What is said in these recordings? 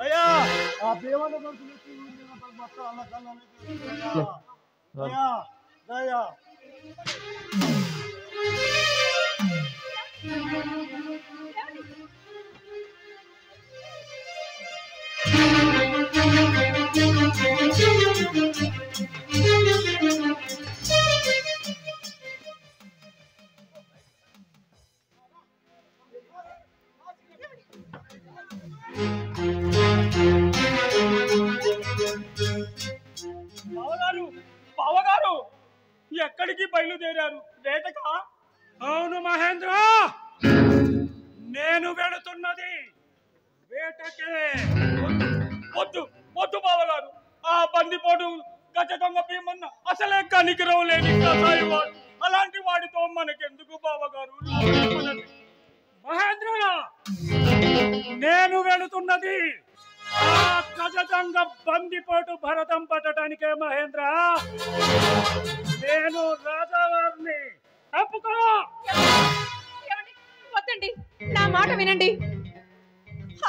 అయ్యా ఆ దేవన మొత్తం అల్ల అయ్యా దయా బావగారు ఎక్కడికి బయలుదేరారు? వేటకా? అవును మహేంద్ర, నేను వెళుతున్నది వేటకే. వద్దు వద్దు బావగారు, ఆ బందిపోటు గజ దొంగ భీమన్న అసలే కనికరం లేని కసాయివాడు. అలాంటి వాడితో మనకెందుకు బావగారు? మహేంద్ర, నేను వెళుతున్నది ఆ గజదంగ బందిపోటు భరతం పట్టడానికే మహేంద్ర. నేను రాజావారిని. తప్పుకో. వద్దండి, నా మాట వినండి.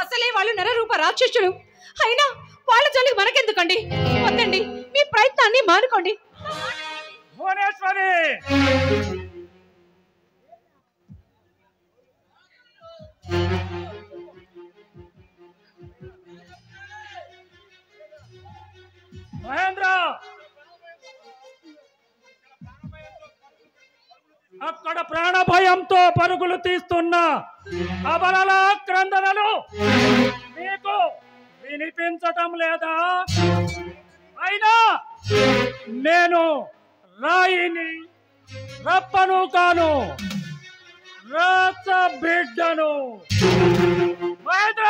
అసలే వాళ్ళు నరరూప రాక్షసులు. అయినా వాళ్ళ జోలికి మనకెందుకండి? వద్దండి, మీ ప్రయత్నాన్ని మానుకోండి. భువనేశ్వరి, మహేంద్ర, అక్కడ ప్రాణ భయంతో పరుగులు తీస్తున్న అబలల క్రందనలు మీకు వినిపించటం లేదా? అయినా నేను రాయిని, రప్పను కాను, రాచ బిడ్డను. మహేంద్ర,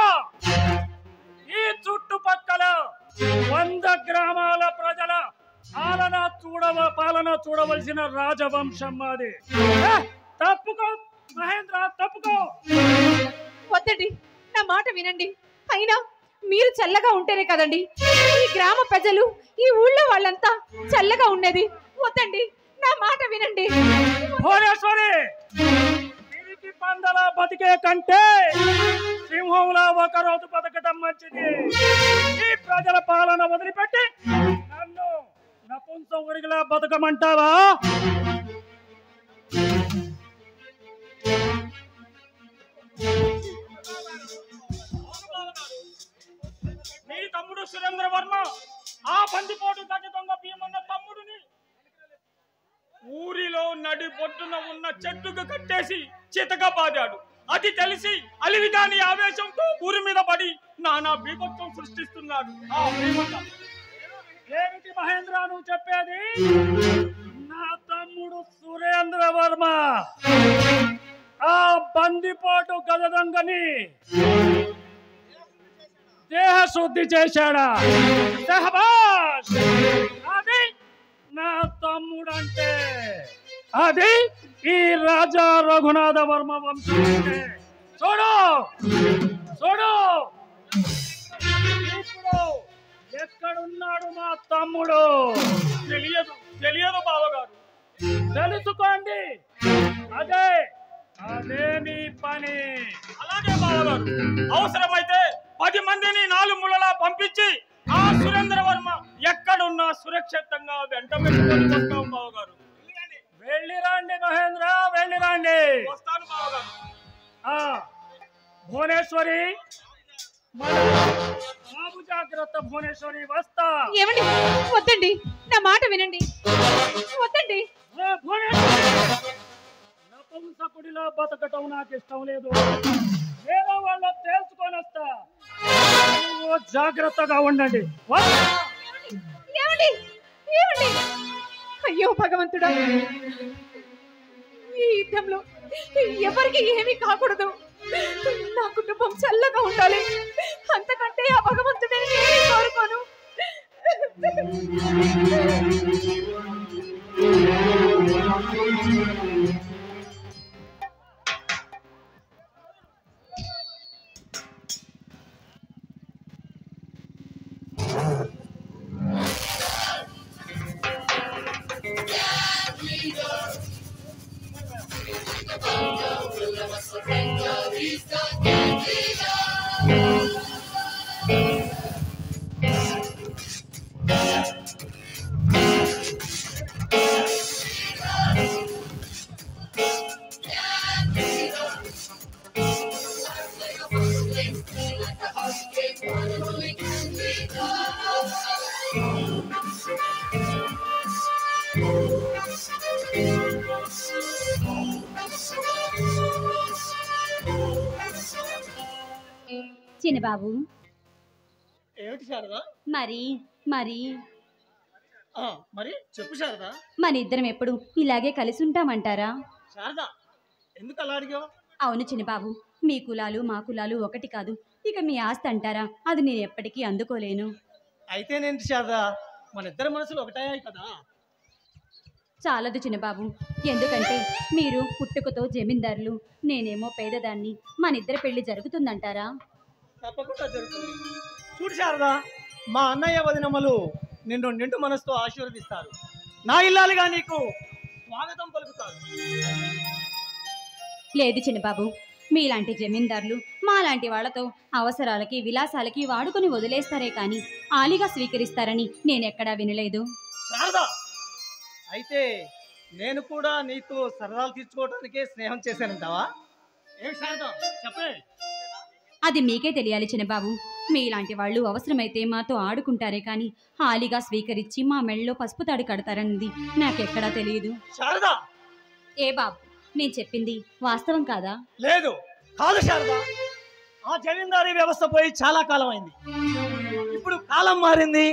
ఈ చుట్టుపక్కల 100 గ్రామాల ప్రజల పాలన చూడవలసిన రాజవంశం మాది. తప్పుకో మహేంద్ర, తప్పుకో. వద్దండి, నా మాట వినండి. అయినా మీరు చల్లగా ఉంటేనే కదండి ఈ గ్రామ ప్రజలు, ఈ ఊళ్ళో వాళ్ళంతా చల్లగా ఉండేది. వద్దండి, నా మాట వినండి. భువనేశ్వరి, తిరిగి పందలా బతికే కంటే సింహంలా ఒకరోజు బతకటం మంచిది. ఈ ప్రజల పాలన వదిలిపెట్టి నన్ను నపుంసకుడిలా బతకమంటావా? మీ తమ్ముడు సురేంద్ర వర్మ ఆ బందిపోటు గజ దొంగ భీమన్న తమ్ముడిని ఊరిలో నడి బొడ్డున ఉన్న చెట్టుకు కట్టేసి చితగా బాదాడు. అది తెలిసి అలివిదాని ఆవేశంతో ఊరి మీద పడి నానా బీభత్సం సృష్టిస్తున్నాడు ఆ భీమన్న. ఏమిటి మహేంద్ర నువ్వు చెప్పేది? నా తమ్ముడు సురేంద్ర వర్మ ఆ బందిపోటు గజదొంగని దేహ శుద్ధి చేశాడా? శహబాష్! అది నా తమ్ముడంటే, అది ఈ రాజా రఘునాథ వర్మ వంశం. చూడు చూడు, ఇప్పుడు ఎక్కడున్నాడు మా తమ్ముడు? తెలియదు తెలియదు బావగారు. తెలుసుకోండి, అదే అదే మీ పని. అలాగే బావగారు, అవసరమైతే 10 మందిని 4 మూలలా పంపించి ఆ సురేంద్ర వర్మ ఎక్కడున్నా సురక్షితంగా వెంట పెట్టుకొని వస్తాం బావగారు. వెళ్ళిరండి మహేంద్ర, వెళ్ళిరండి. వస్తాను బావగారు. భువనేశ్వరి, బాబు జాగ్రత్త భువనేశ్వరి వస్తా. ఏమండి వద్దండి, నా మాట వినండి. వద్దండి. నపుంసకుడిలో బతకటం నాకు ఇష్టం లేదు. నేను వాళ్ళ తెలుసుకొని వస్తా. జాగ్రత్తగా ఉండండి. ఏమండి ఏమండి అయ్యో భగవంతుడా, ఈ యుద్ధంలో ఎవరికి ఏమీ కాకూడదు. నా కుటుంబం చల్లగా ఉండాలి. అంతకంటే ఆ భగవంతుడే ఏమీ కోరుకోను. చిన్నబాబు, ఏమిటి శారదా? మరి మరి మరి చెప్పు శారదా. మన ఇద్దరం ఎప్పుడు ఇలాగే కలిసి ఉంటామంటారా? శారదా, ఎందుకు అలా అడిగావు? అవును చిన్నబాబు, మీ కులాలు మా కులాలు ఒకటి కాదు. ఇక మీ ఆస్తి అంటారా, అది నేను ఎప్పటికీ అందుకోలేను. అయితే నేను శారదా, మన ఇద్దరి మనసులు ఒకటయ్యాయి కదా. చాలదు చిన్నబాబు, ఎందుకంటే మీరు పుట్టుకతో జమీందారులు, నేనేమో పేదదాన్ని. మన ఇద్దరి పెళ్లి జరుగుతుందంటారా? తప్పకుండా జరుగుతుంది. చూడు శారదా, మా అన్నయ్య వదినమ్మలు నిన్ను నిండు మనసుతో ఆశీర్వదిస్తారు. నా ఇల్లాలుగా నీకు స్వాగతం పలుకుతారు. లేదు చిన్నబాబు, మీలాంటి జమీందారులు మాలాంటి వాళ్లతో అవసరాలకి విలాసాలకి వాడుకొని వదిలేస్తారే కానీ ఆలిగా స్వీకరిస్తారని నేనెక్కడా వినలేదు. శారదా, అయితే నేను కూడా నీతో సరదాలు తీర్చుకోవడానికే స్నేహం చేశానంటావా? ఏమి శారదా, చెప్పే. అది మీకే తెలియాలి చిన్నబాబు. మీలాంటి వాళ్ళు అవసరమైతే మాతో ఆడుకుంటారే కానీ హాలీగా స్వీకరించి మా మెళ్ళలో పసుపు తాడు కడతారన్నది నాకెక్కడా తెలియదు. శారదా, ఏ బాబు, నేను చెప్పింది వాస్తవం కాదా? లేదు, కాదు శారదా. ఆ జమీందారీ వ్యవస్థ పోయి చాలా కాలం అయింది. ఇప్పుడు కాలం మారింది,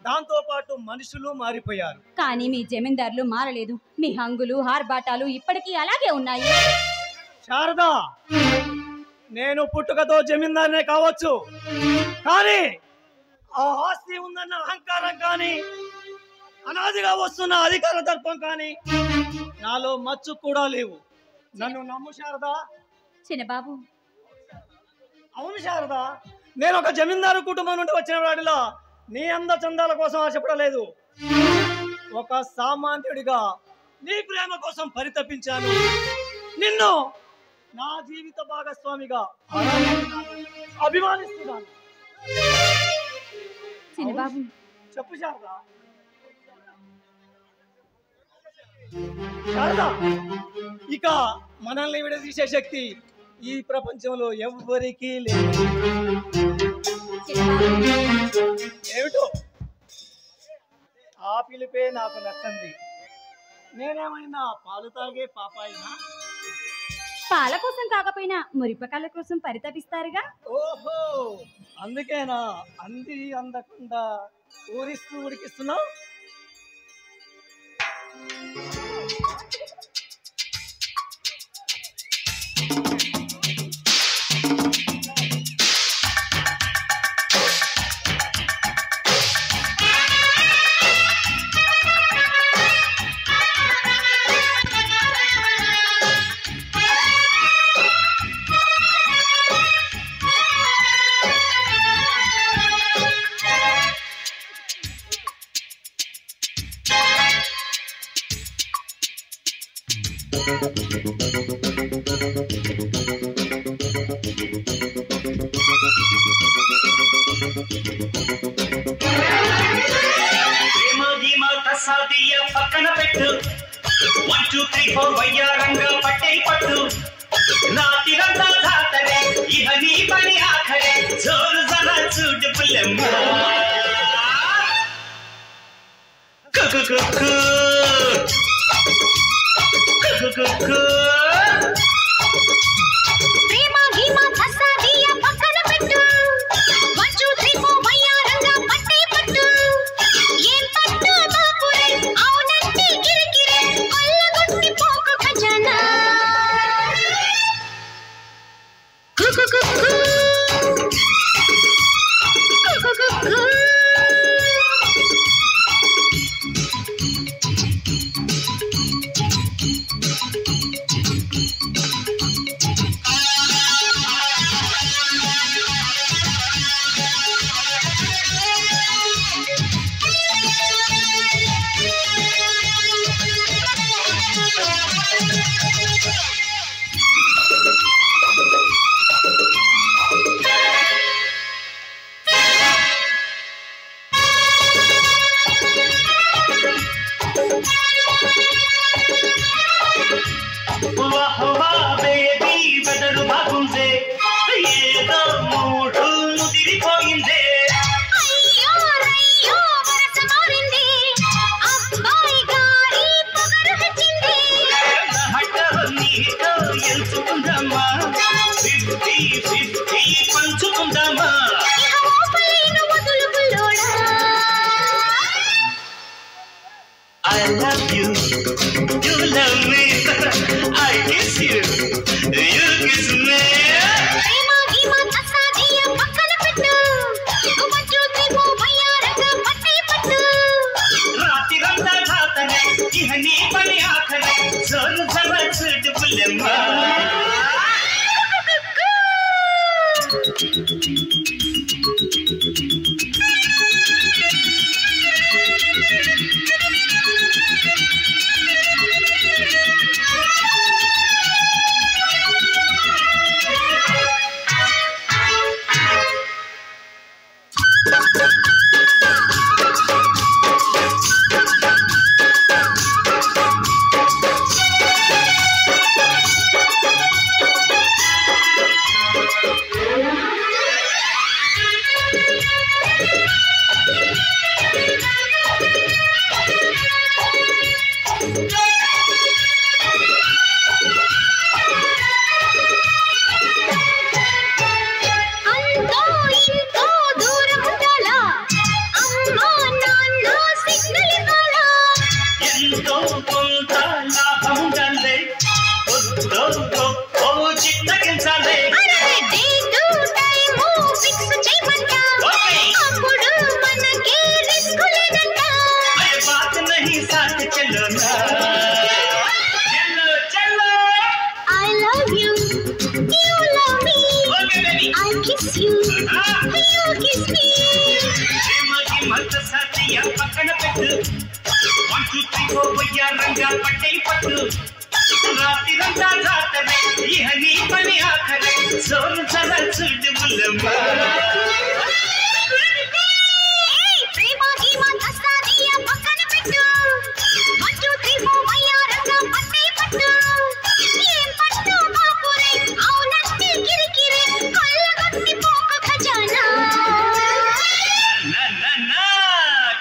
దాంతో పాటు మనుషులు మారిపోయారు. కానీ మీ జమీందారులు మారలేదు. మీ హంగులు హార్బాటాలు ఇప్పటికీ అలాగే ఉన్నాయి. శారదా, నేను పుట్టుకతో జమీందారునే కావచ్చు, కానీ ఆ ఆస్తి ఉందన్న అహంకారం కానీ అనాదిగా వస్తున్న అధికార దర్పం కానీ నాలో మచ్చు కూడా లేవు. నన్ను నమ్ము శారదా. చిన్నబాబు, అవును శారదా, నేను ఒక జమీందారు కుటుంబం నుండి వచ్చిన వాడిలా నీ అంద చందాల కోసం ఆశపడలేదు. ఒక సామాన్యుడిగా నీ ప్రేమ కోసం పరితపించాను. నిన్ను నా జీవిత భాగస్వామిగా అభిమానిస్తున్నాను. చిన్నబాబు, చెప్పు శారదా. శారదా, ఇక మనల్ని విడదీసే శక్తి ఈ ప్రపంచంలో ఎవ్వరికీ లేదు. ఏమిటో ఆ పిలిపే నాకు నచ్చింది. నేనేమైనా పాలు తాగే పాపాయినా? పాల కోసం కాకపోయినా మురిపకాల కోసం పరితపిస్తారుగా. ఓహో, అందుకేనా అంది అందకుండా ఊరిస్తూ ఉడికిస్తున్నావు? పక్కన పెట్టు 1 2 3 4 వయ్యారంగా పట్టే పట్టు నా తిరంతా దాటలే ఇహ నీ పని ఆఖరే జోరు పుల్లెమ్మ ప్రేమ గీమ తసాదియ పక్కన పెట్టు 1 2 3 4 వయ్యారంగా పట్టే పట్టు ఏం పట్టు బాపురే అవునంటే గిరిగిరి కొల్లగొట్టి పోకు ఖజానా Kuku Kuku Kuku Kuku I love you, you love me, I kiss you, you kiss me. ప్రేమ గీమ తసాదియ పక్కన పెట్టు 1 2 3 4 వయ్యారంగా పట్టే పట్టు రాత్రిరంతా జాతరే ఇహ నీ పని ఆఖరే జోరు జర చూడు పుల్లెమ్మ అంతో ఇంతో దూరం ఉండాలా అమ్మా నాన్న సిగ్నల్ ఇవ్వాలా ఎంతో కొంత లాభం గల్లే ఒద్దో గొప్పో చిత్తగించాలే అరే డేటు టైము ఫిక్స్ చేయమంట అప్పుడు మనకి రిస్క్ లేదంట ये बात नहीं साथ चलो ना चलो चलो I love you you love me okay baby I kiss you you kiss me प्रेम की मत साथिया पकड़ పెట్టు 1 2 3 4 వయ్యారంగా పట్టే పట్టు రాత్రిరంతా జాతరే ఇహ నీ పని ఆఖరే జోరు జర చూడు పుల్లెమ్మ ప్రేమ గీమ తసాదియ పక్కన పెట్టు 1 2 3 4 వయ్యారంగా పట్టే పట్టు ఏం పట్టు బాపురే అవునంటే గిరిగిరి కొల్లగొట్టి పోకు ఖజానా నా నా నా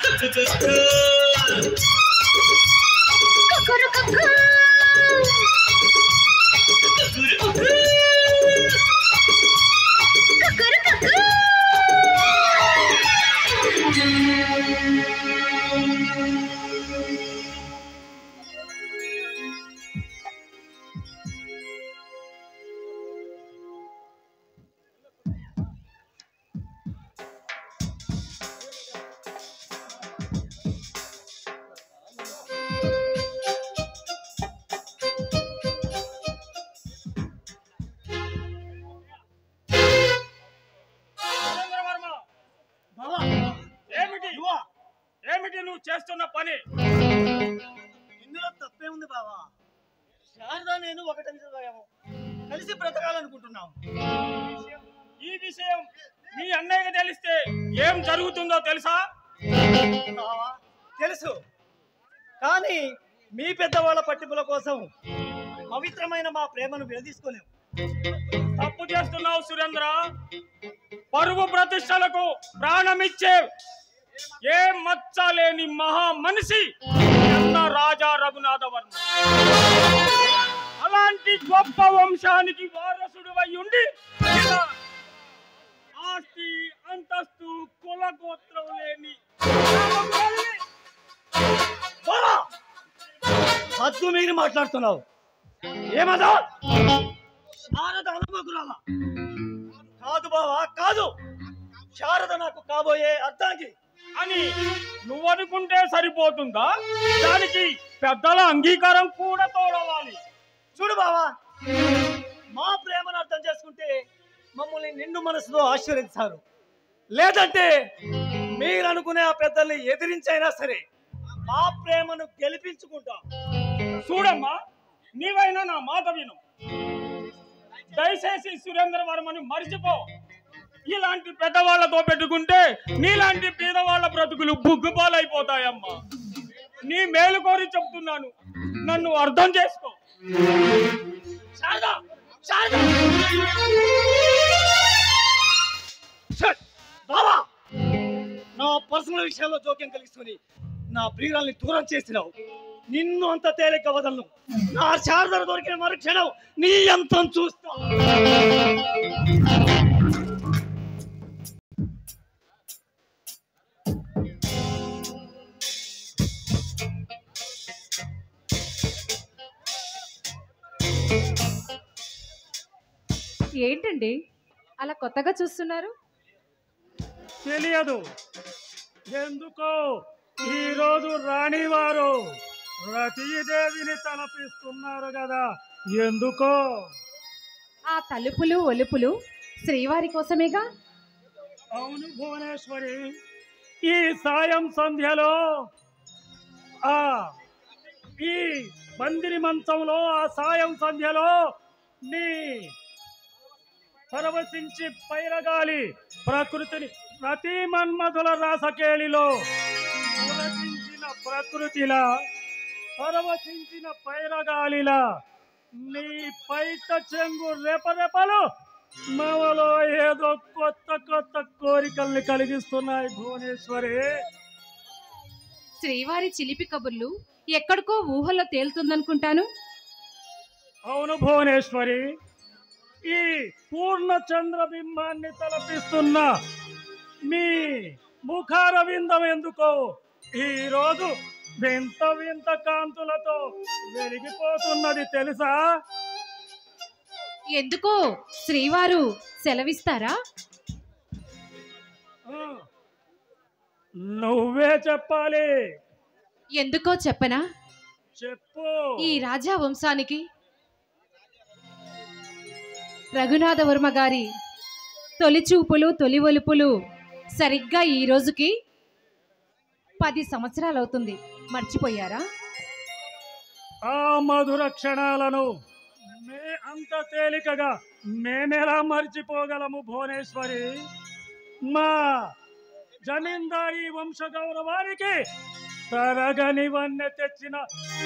కుకు కుకురు కుకు కుకురు కుకు సురేంద్రవర్మ, బావా ఏమిటి ఏమిటి నువ్వు చేస్తున్న పని? ఇందులో తప్పే ఉంది బావా. శారదా నేను ఒకటి కలిసి బ్రతకాలనుకుంటున్నాం. ఈ విషయం మీ అన్నయ్యకి తెలిస్తే ఏం జరుగుతుందో తెలుసా? బావా తెలుసు, కానీ మీ పెద్దవాళ్ళ పట్టింపుల కోసం పవిత్రమైన మా ప్రేమను విడదీసుకోలేము. తప్పు చేస్తున్నావు సురేంద్ర. పరువు ప్రతిష్టలకు ప్రాణమిచ్చే ఏ మచ్చ లేని మహా మనిషి రాజా రఘునాథ వర్మ. అలాంటి గొప్ప వంశానికి వారసుడు అయి ఉండి ఇలా ఆస్తి అంతస్తు కుల గోత్రం లేని హద్దు మీరు మాట్లాడుతున్నావు. ఏమదా శారద అనుభగురాల కాదు బావా, కాదు. శారద నాకు కాబోయే అర్థానికి అని నువ్వనుకుంటే సరిపోతుందా? దానికి పెద్దల అంగీకారం కూడా తోడవాలి. చూడు బావా, మా ప్రేమను అర్థం చేసుకుంటే మమ్మల్ని నిండు మనసుతో ఆశీర్వదించారు. లేదంటే మీరు అనుకునే ఆ పెద్దల్ని ఎదిరించైనా సరే మా ప్రేమను గెలిపించుకుంటాం. చూడమ్మా, నీవైనా నా మాట విను. దయచేసి సురేంద్ర వర్మని మరిచిపో. ఇలాంటి పెద్దవాళ్లతో పెట్టుకుంటే నీలాంటి పేదవాళ్ల బ్రతుకులు బుగ్గుపాలైపోతాయమ్మా. నీ మేలు కోరి చెప్తున్నాను, నన్ను అర్థం చేసుకో. బావా, నా పర్సనల్ విషయాల్లో జోక్యం కలిగిస్తుంది నా ప్రియురాల్ని దూరం చేసినావు. నిన్ను అంత తేలిక వదలను. నా శారద దొరికిన మరుక్షణం నీ అంతం చూస్తా. ఏంటండి అలా కొత్తగా చూస్తున్నారు? తెలియదు ఎందుకో ఈరోజు రాణివారు రతీదేవిని తలపిస్తున్నారు కదా, ఎందుకో? ఆ తలుపులు ఒలుపులు శ్రీవారి కోసమేగా. అవును భువనేశ్వరి, ఈ సాయం సంధ్యలో ఈ మందిరి మంచంలో ఆ సాయం సంధ్యలో నీ పరవశించి పైరగాలి ప్రకృతిని ప్రతి మన్మధుల రాసకేళిలో పులకించిన ప్రకృతిలా పరవశించిన పైరగాలిలా నీ పైట చెంగు రెపరెపలు మవలో ఏదో కొత్త కొత్త కోరికల్ని కలిగిస్తున్నాయి భువనేశ్వరి. శ్రీవారి చిలిపి కబుర్లు ఎక్కడికో ఊహల్లో తేలుతుందనుకుంటాను. అవును భువనేశ్వరి, ఈ పూర్ణ చంద్రబింబాన్ని తలపిస్తున్న మీ ముఖారవిందం ఎందుకో ఈరోజు వింత వింత కాంతులతో వెలిగిపోతున్నది తెలుసా? ఎందుకో శ్రీవారు సెలవిస్తారా? నువ్వే చెప్పాలి. ఎందుకో చెప్పనా? చెప్పు. ఈ రాజా వంశానికి రఘునాథ వర్మ గారి తొలి చూపులు తొలి ఒలుపులు సరిగ్గా ఈ రోజుకి 10 సంవత్సరాలు అవుతుంది. మర్చిపోయారా? ఆ మధుర క్షణాలను అంత తేలికగా మేమెలా మర్చిపోగలము భువనేశ్వరి? మా జమీందారీ వంశ గౌరవానికి తరగని వన్నె తెచ్చిన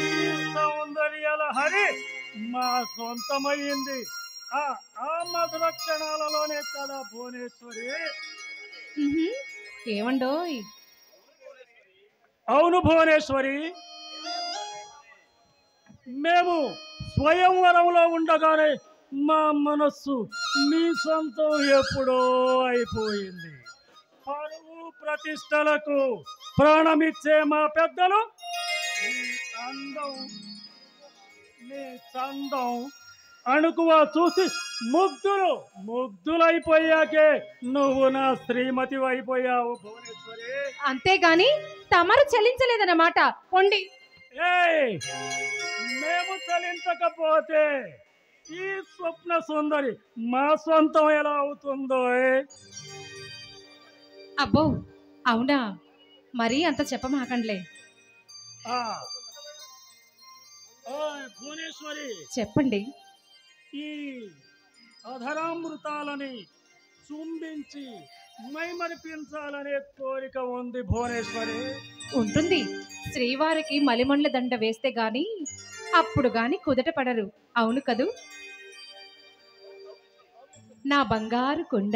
ఈ సౌందర్యాల హరి మా సొంతమైంది ఆ మధుర క్షణాలలోనే కదా భువనేశ్వరి. ఏమండోయ్? అవును భువనేశ్వరి, మేము స్వయంవరంలో ఉండగానే మా మనస్సు మీ సొంతం ఎప్పుడో అయిపోయింది. పరువు ప్రతిష్టలకు ప్రాణమిచ్చే మా పెద్దలు నీ చందం అణుకువ చూసి ముగ్ధులైపోయాకే నువ్వు నా శ్రీమతి అయిపోయావు భువనేశ్వరి. అంతేగాని తమరు చెల్లించలేదన్నమాట. పొండి. మేము చలించకపోతే ఈ స్వప్న సుందరి మా సొంతం ఎలా అవుతుందో? అబ్బో, అవునా? మరీ అంత చెప్పమాకండిలే. భువనేశ్వరి, చెప్పండి. ఈ అధరామృతాలని చుంబించి మైమరిపించాలనే కోరిక ఉంది భువనేశ్వరి. ఉంటుంది. శ్రీవారికి మలిమండ్ల దండ వేస్తే గాని అప్పుడు గాని కుదట పడరు. అవును కదూ? నా బంగారు కొండ.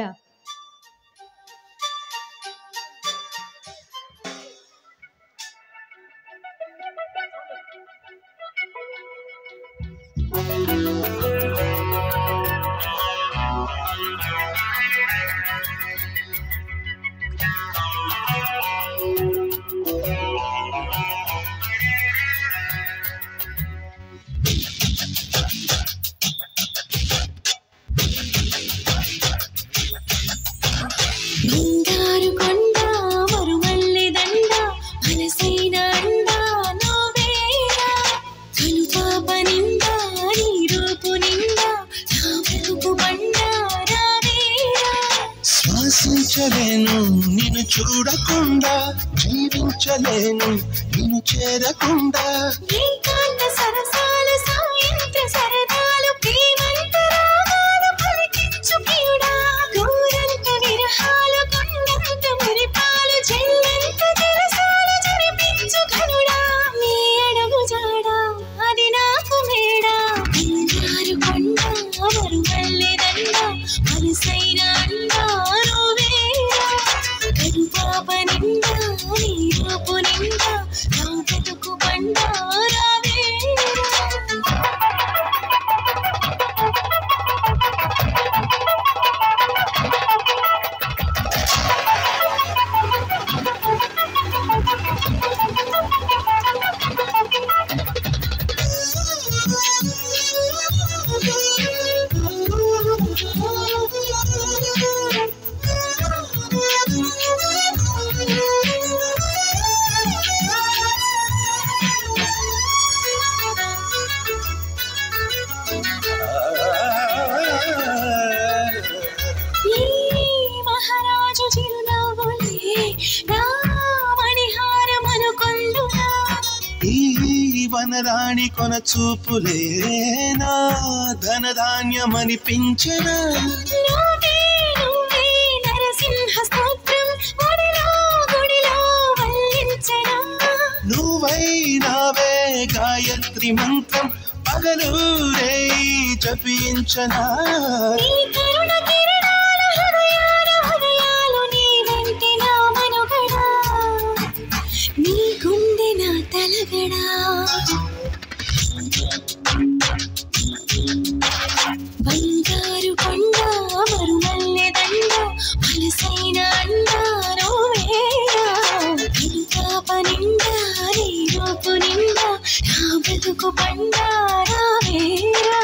బంగారు కొండ మరుమల్లె దండ మనసైన అండా నోవేరా కనుపాప నిండా నీ రూపు నిండా నా బ్రతుకు బండా రావేరా శ్వాసించలేను నిన్ను చూడకుండా జీవించలేను నిన్ను చేరకుండా ఏకాంత సరసాల సాయంత్ర సరదాలు ప్రేమంత రాగాలు పలికించు ప్రియుడా గోరంత విరహాలు కొండంత మురిపాలు చెల్లంత జలసాలు జరిపించు ఘనుడా నీ అడుగు జాడా అది నాకు మేడా బంగారు కొండ మరుమల్లె దండ మనసైన అండా నువ్వేరా కనుపాప నిండా నీ రూపు నిండా నా బ్రతుకు బండా రావేరా ఈ మహారాజు చిరునవ్వులే నా మణిహారమనుకొందునా ఈ వనరాణి కొన చూపులే నా ధనధాన్యమనిపించనా నువ్వే నువ్వే నరసింహ స్తోత్రం గుడిలో వల్లించనా నువ్వై నావే గాయత్రి మంత్రం పగలు రే జపించనా నీ కరుణ కిరణాల హృదయాలు నీ వెంటే నా మనుగడా నీ గుండె నా తలగడా బంగారు కొండ మరుమల్లె దండ మనసైన అండా నువ్వేరా కనుపాప నిండా నీ రూపు నిండా నా బ్రతుకు బండా రావేరా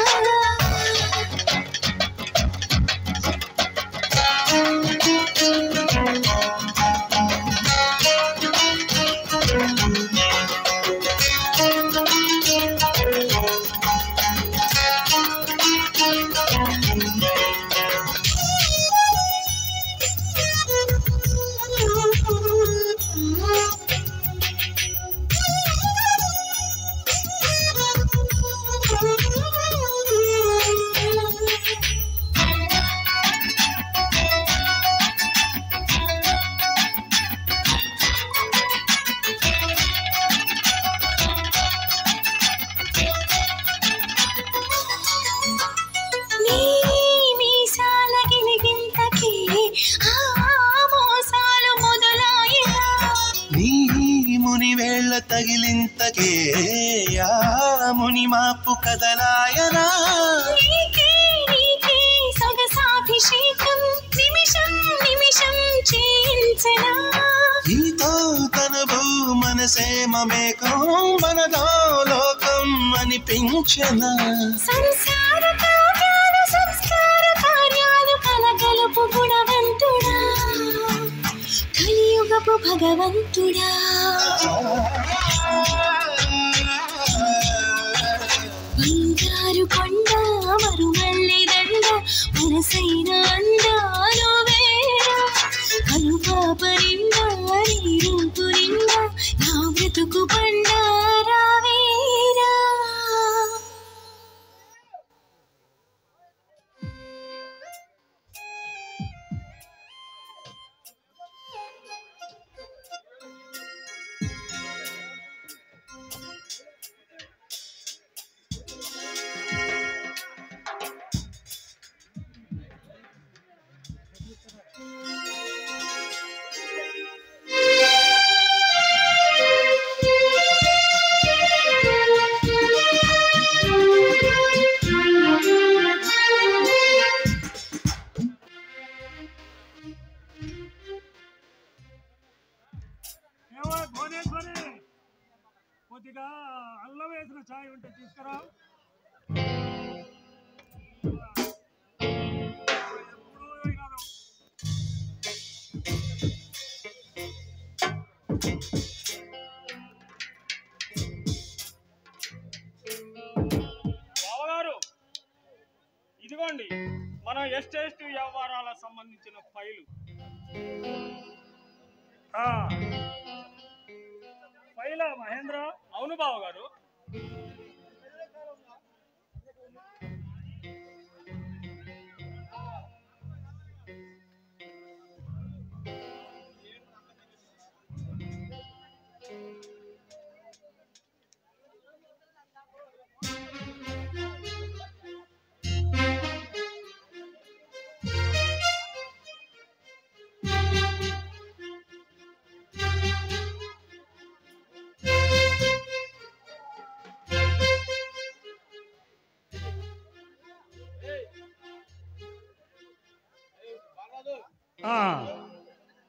నీ మీసాల గిలిగింతకి ఆ మోసాలు మొదలాయినా నీ ముని వేళ్ళ తగిలింతకే ఆ ముని మాపు కదలాయనా నీకే సొగసాభిషేకం నిమిషం నిమిషం చేయించనా నీతో తనబు మనసే మమేకం మనలో లోకం అనిపించనా సంసార కావ్యాలు సంస్కార కార్యాలు కలగలుపు గుణవంతుడా కలియుగపు భగవంతుడా బంగారు కొండ మరుమల్లె దండ మనసైన అండా నువ్వేరా కనుపాప నిండా నీ రూపు నిండా నా బ్రతుకు బండా రావేరా కొద్దిగా అల్లం వేసిన ఛాయ్ ఉంటే తీసుకురా. ఎప్పుడూ వినను. బావగారు, ఇదిగోండి మన ఎస్టేట్ వ్యవహారాలకు సంబంధించిన ఫైలు. ఫైలా మహేంద్ర? అవును బావగారు.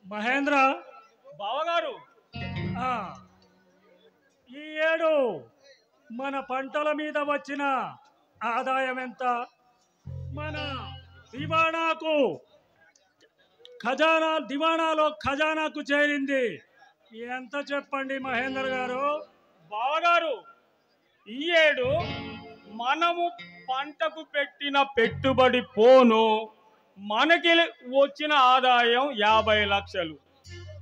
మహేంద్ర బావగారు, ఈ ఏడు మన పంటల మీద వచ్చిన ఆదాయం ఎంత? మన దివాణాలో ఖజానాకు చేరింది ఎంత చెప్పండి మహేందర్ గారు? బావగారు, ఈ ఏడు మనము పంటకు పెట్టిన పెట్టుబడి పోను మనకి వచ్చిన ఆదాయం 50 లక్షలు.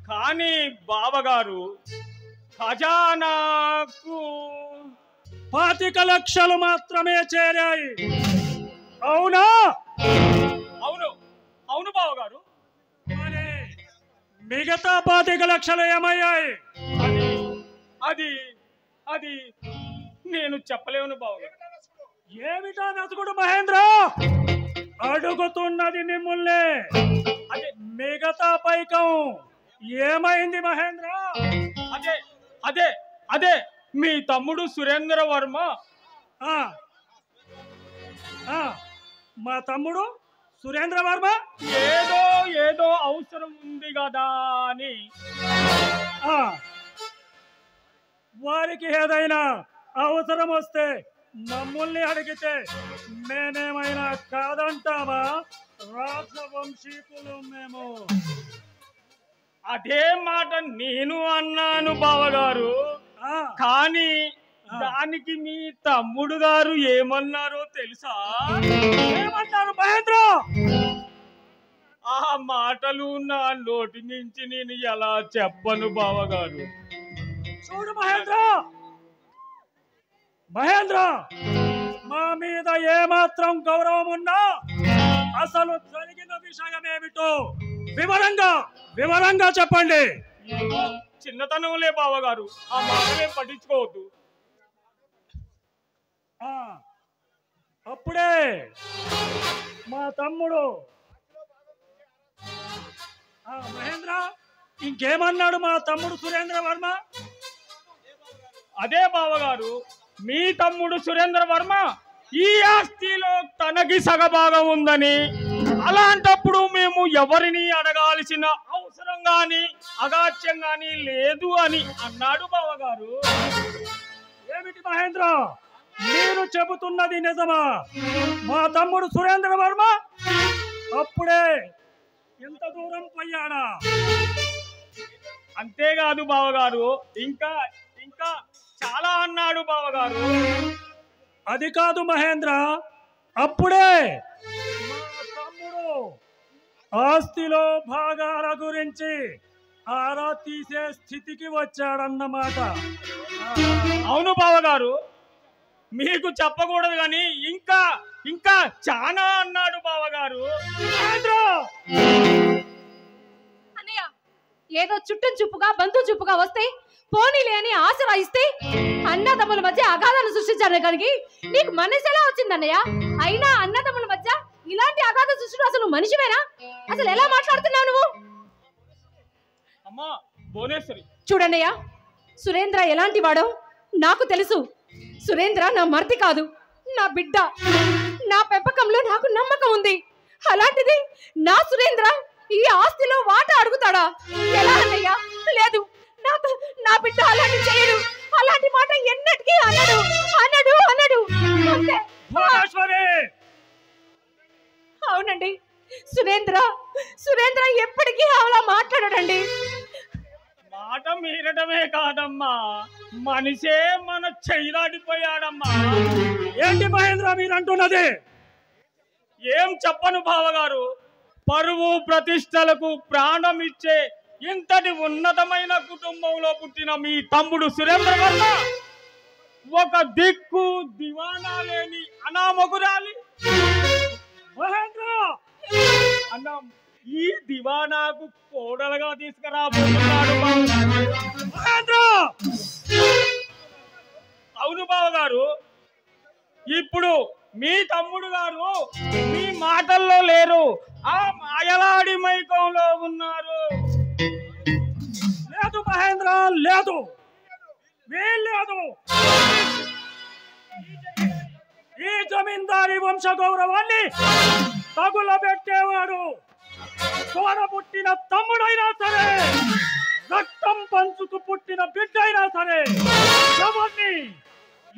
కానీ బావగారు, ఖజానాకు 25 లక్షలు మాత్రమే చేరాయి. అవునా? అవును అవును బావగారు. మరి మిగతా 25 లక్షలు ఏమయ్యాయి? అది అది నేను చెప్పలేను బావగారు. ఏమిటా నసుగుడు మహేంద్ర? అడుగుతున్నది మిమ్మల్ని. అదే మిగతా పైకం ఏమైంది మహేంద్ర? అదే అదే అదే మీ తమ్ముడు సురేంద్ర వర్మ. మా తమ్ముడు సురేంద్ర వర్మ ఏదో అవసరం ఉంది కదా అని వారికి ఏదైనా అవసరం వస్తే మమ్మల్ని అడిగితే మేమేమైనా కాదంటావా? రాజవంశీకులు మేము. అదే మాట నేను అన్నాను బావగారు. కానీ దానికి మీ తమ్ముడు గారు ఏమన్నారో తెలుసా? ఏమన్నారు మహేంద్ర? ఆ మాటలు నా నోటి నుంచి నేను ఎలా చెప్పను బావగారు. చూడు మహేంద్ర, మా మీద ఏమాత్రం గౌరవం ఉన్నా అసలు జరిగిన విషయం ఏమిటో వివరంగా చెప్పండి. చిన్నతనంలే బావగారు, ఆ మాటలే పట్టించుకోవద్దు. అప్పుడే మా తమ్ముడు మహేంద్ర ఇంకేమన్నాడు మా తమ్ముడు సురేంద్ర వర్మ? అదే బావగారు, మీ తమ్ముడు సురేంద్ర వర్మ ఈ ఆస్తిలో తనకి సగభాగం ఉందని, అలాంటప్పుడు మేము ఎవరిని అడగాల్సిన అవసరం గాని అగాత్యం గాని లేదు అని అన్నాడు బావగారు. ఏమిటి మహేంద్ర, మీరు చెబుతున్నది నిజమా? మా తమ్ముడు సురేంద్ర వర్మ అప్పుడే ఎంత దూరం పోయాడా? అంతేకాదు బావగారు, ఇంకా ఇంకా చాలా అన్నాడు బావగారు. అది కాదు మహేంద్ర, అప్పుడే మా తమ్ముడు ఆస్తిలో భాగాల గురించి ఆరా తీసే స్థితికి వచ్చాడన్నమాట. అవును బావగారు, మీకు చెప్పకూడదు కానీ ఇంకా ఇంకా చాలా అన్నాడు బావగారు. అన్నయ్య, ఏదో చుట్టూ చూపుగా బంధు చూపుగా వస్తే పోనీలే అని ఆశరాయిస్తే అన్నదమ్ముల మధ్య అగాధాలు సృష్టించాను కానీ నీకు మనసు ఎలా వచ్చింది అన్నయ్య? అయినా అన్నదమ్ముల మధ్య ఇలాంటి అగాధ సృష్టిలో అసలు మనిషివేనా? అసలు ఎలా మాట్లాడుతున్నావు నువ్వు? అమ్మా భువనేశ్వరి, చూడన్నయ్య, సురేంద్ర ఎలాంటి వాడో నాకు తెలుసు. సురేంద్ర నా మర్ది కాదు, నా బిడ్డ. నా పెంపకంలో నాకు నమ్మకం ఉంది. అలాంటిది నా సురేంద్ర ఈ ఆస్తిలో వాటా అడుగుతాడా? ఎలా అన్నయ్య? లేదు, నా బిడ్డ అలాంటి చేయడు. అలాంటి మాట ఎన్నటికీ అనడు అనడు అనడు అంతే. అవునండి, సురేంద్ర ఎప్పటికీ అలా మాట్లాడడండి. మాట మీరడమే కాదమ్మా, మనిషే మన చెయ్యిలాడిపోయాడమ్మా. ఏంటి మహేంద్ర మీరు అంటున్నది? ఏం చెప్పను బావగారు, పరువు ప్రతిష్టలకు ప్రాణం ఇచ్చే ఇంతటి ఉన్నతమైన కుటుంబంలో పుట్టిన మీ తమ్ముడు సురేంద్ర వర్మ ఒక దిక్కు దివానా లేని అనామకురాలి మహేంద్ర అన్న ఈ దివానాకు కోడలుగా తీసుకురాబోతున్నాడు మహేంద్ర. అవును బావగారు, ఇప్పుడు మీ తమ్ముడు గారు మీ మాటల్లో లేరు, ఆ మాయలాడి మైకంలో ఉన్నారు. లేదు మహేంద్ర, లేదు, వీల్లేదు. ఈ జమీందారీ వంశ గౌరవాన్ని తగులబెట్టేవాడు తోడ పుట్టిన తమ్ముడైనా సరే, రక్తం పంచుకు పుట్టిన బిడ్డ అయినా సరే,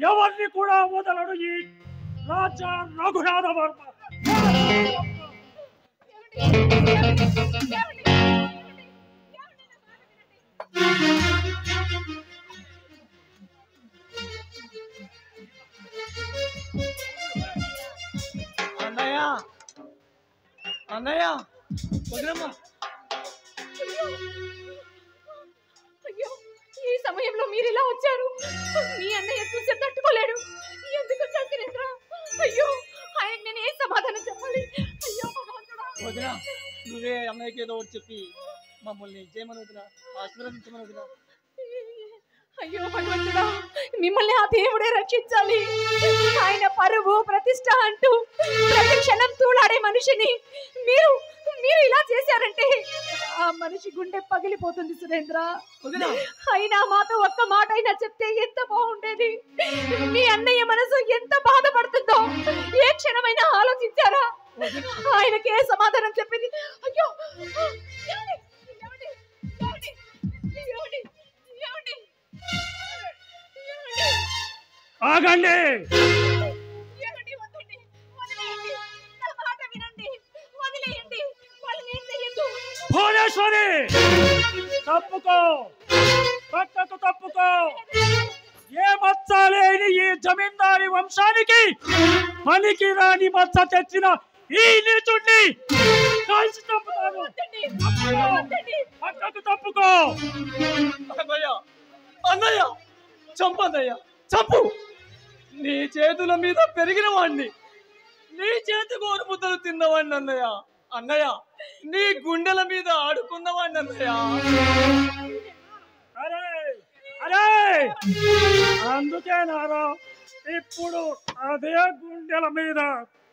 ఎవరిని కూడా వదలడు ఈ రాజా రఘునాథ వర్మ. అన్నయ్య అన్నయ్య వదినమ్మా. అయ్యో, ఈ సమయంలో మీరు ఇలా వచ్చారు. మీ అన్నయ్య చూసే తట్టుకోలేడు. ఎందుకు వచ్చారు సురేంద్ర? అయ్యో, ఆయన నేను ఏ సమాధానం చెప్పాలి? అయ్యో భగవంతుడా. వదిన, నువ్వే అన్నయ్యకి ఏదో ఒకటి చెప్పి మమ్మల్ని చేయమని వదిన, ఆశీర్వదించమని వదిన. అయ్యో భగవంతుడా, మిమ్మల్ని ఆ దేవుడే రక్షించాలి. ఆయన పరువు ప్రతిష్ట అంటూ ప్రతి క్షణం తూలాడే మనిషిని మీరు ఇలా చేశారంటే ఆ మనిషి గుండె పగిలిపోతుంది సురేంద్ర. అయినా మాతో ఒక్క మాట అయినా చెప్తే ఎంత బాగుండేది. మీ అన్నయ్య మనసు ఎంత బాధపడుతుందో ఏ క్షణమైనా ఆలోచించారా? ఆయనకి ఏ సమాధానం చెప్పింది? అయ్యో ఆగండి. భువనేశ్వరి, తప్పుకో, పక్కకు తప్పుకో. ఏ మచ్చ లేని ఈ జమీందారీ వంశానికి పనికి రాని మచ్చ తెచ్చిన ఈ నీచుడిని కలిసి తప్పుతాను. పక్కకు తప్పుకో. అన్నయ్య చంపన్నయ్య, చంపు. నీ చేతుల మీద పెరిగిన వాణ్ణి, నీ చేతి గోరు ముద్దలు తిన్నవాడిని అన్నయ్య. అన్నయ్య, నీ గుండెల మీద ఆడుకున్నవాడిని అన్నయ్య. అరే, అందుకే నారా ఇప్పుడు అదే గుండెల మీద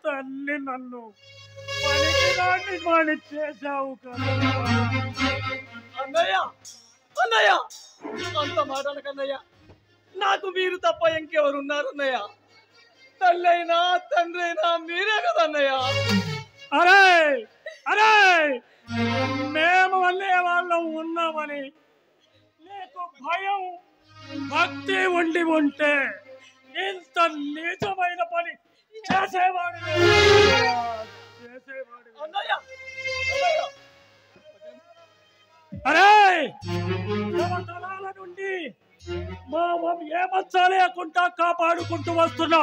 తల్లి నన్ను పనికిరాని మాని చేశావు కదా. అన్నయ్య అన్నయ్య, అంత మాటల కన్నయ్య, నాకు మీరు తప్ప ఇంకెవరున్నారు అన్నయ్య? తల్లి అయినా తండ్రి అయినా మీరే కదా అన్నయ్య. అరే, మేము అనే వాళ్ళం ఉన్నామని నీకు భయం భక్తి ఉంటే ఇంత నిజమైన పని చేసేవాడు అన్నయ్య. అరే, తరాల నుండి మా ఏ మచ్చ లేకుండా కాపాడుకుంటూ వస్తున్నా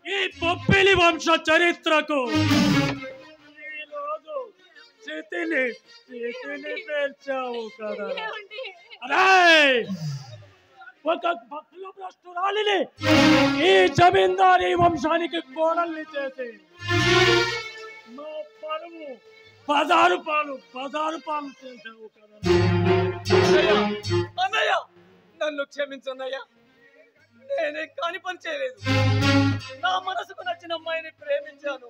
ఈ పొప్పిలి వంశ చరిత్రకు ఈరోజు స్థితిని పేర్చావు కదా. అరే, ఒక భక్తుల భ్రష్టురాలిని ఈ జమీందారీ వంశానికి కోడల్ని చేసి మా పరువు బజారు పాలు చేసావు కదా. అన్నయ్య, నన్ను క్షమించన్నయ్య. నేనే కాని పని చేయలేదు. నా మనసుకు నచ్చిన అమ్మాయిని ప్రేమించాను,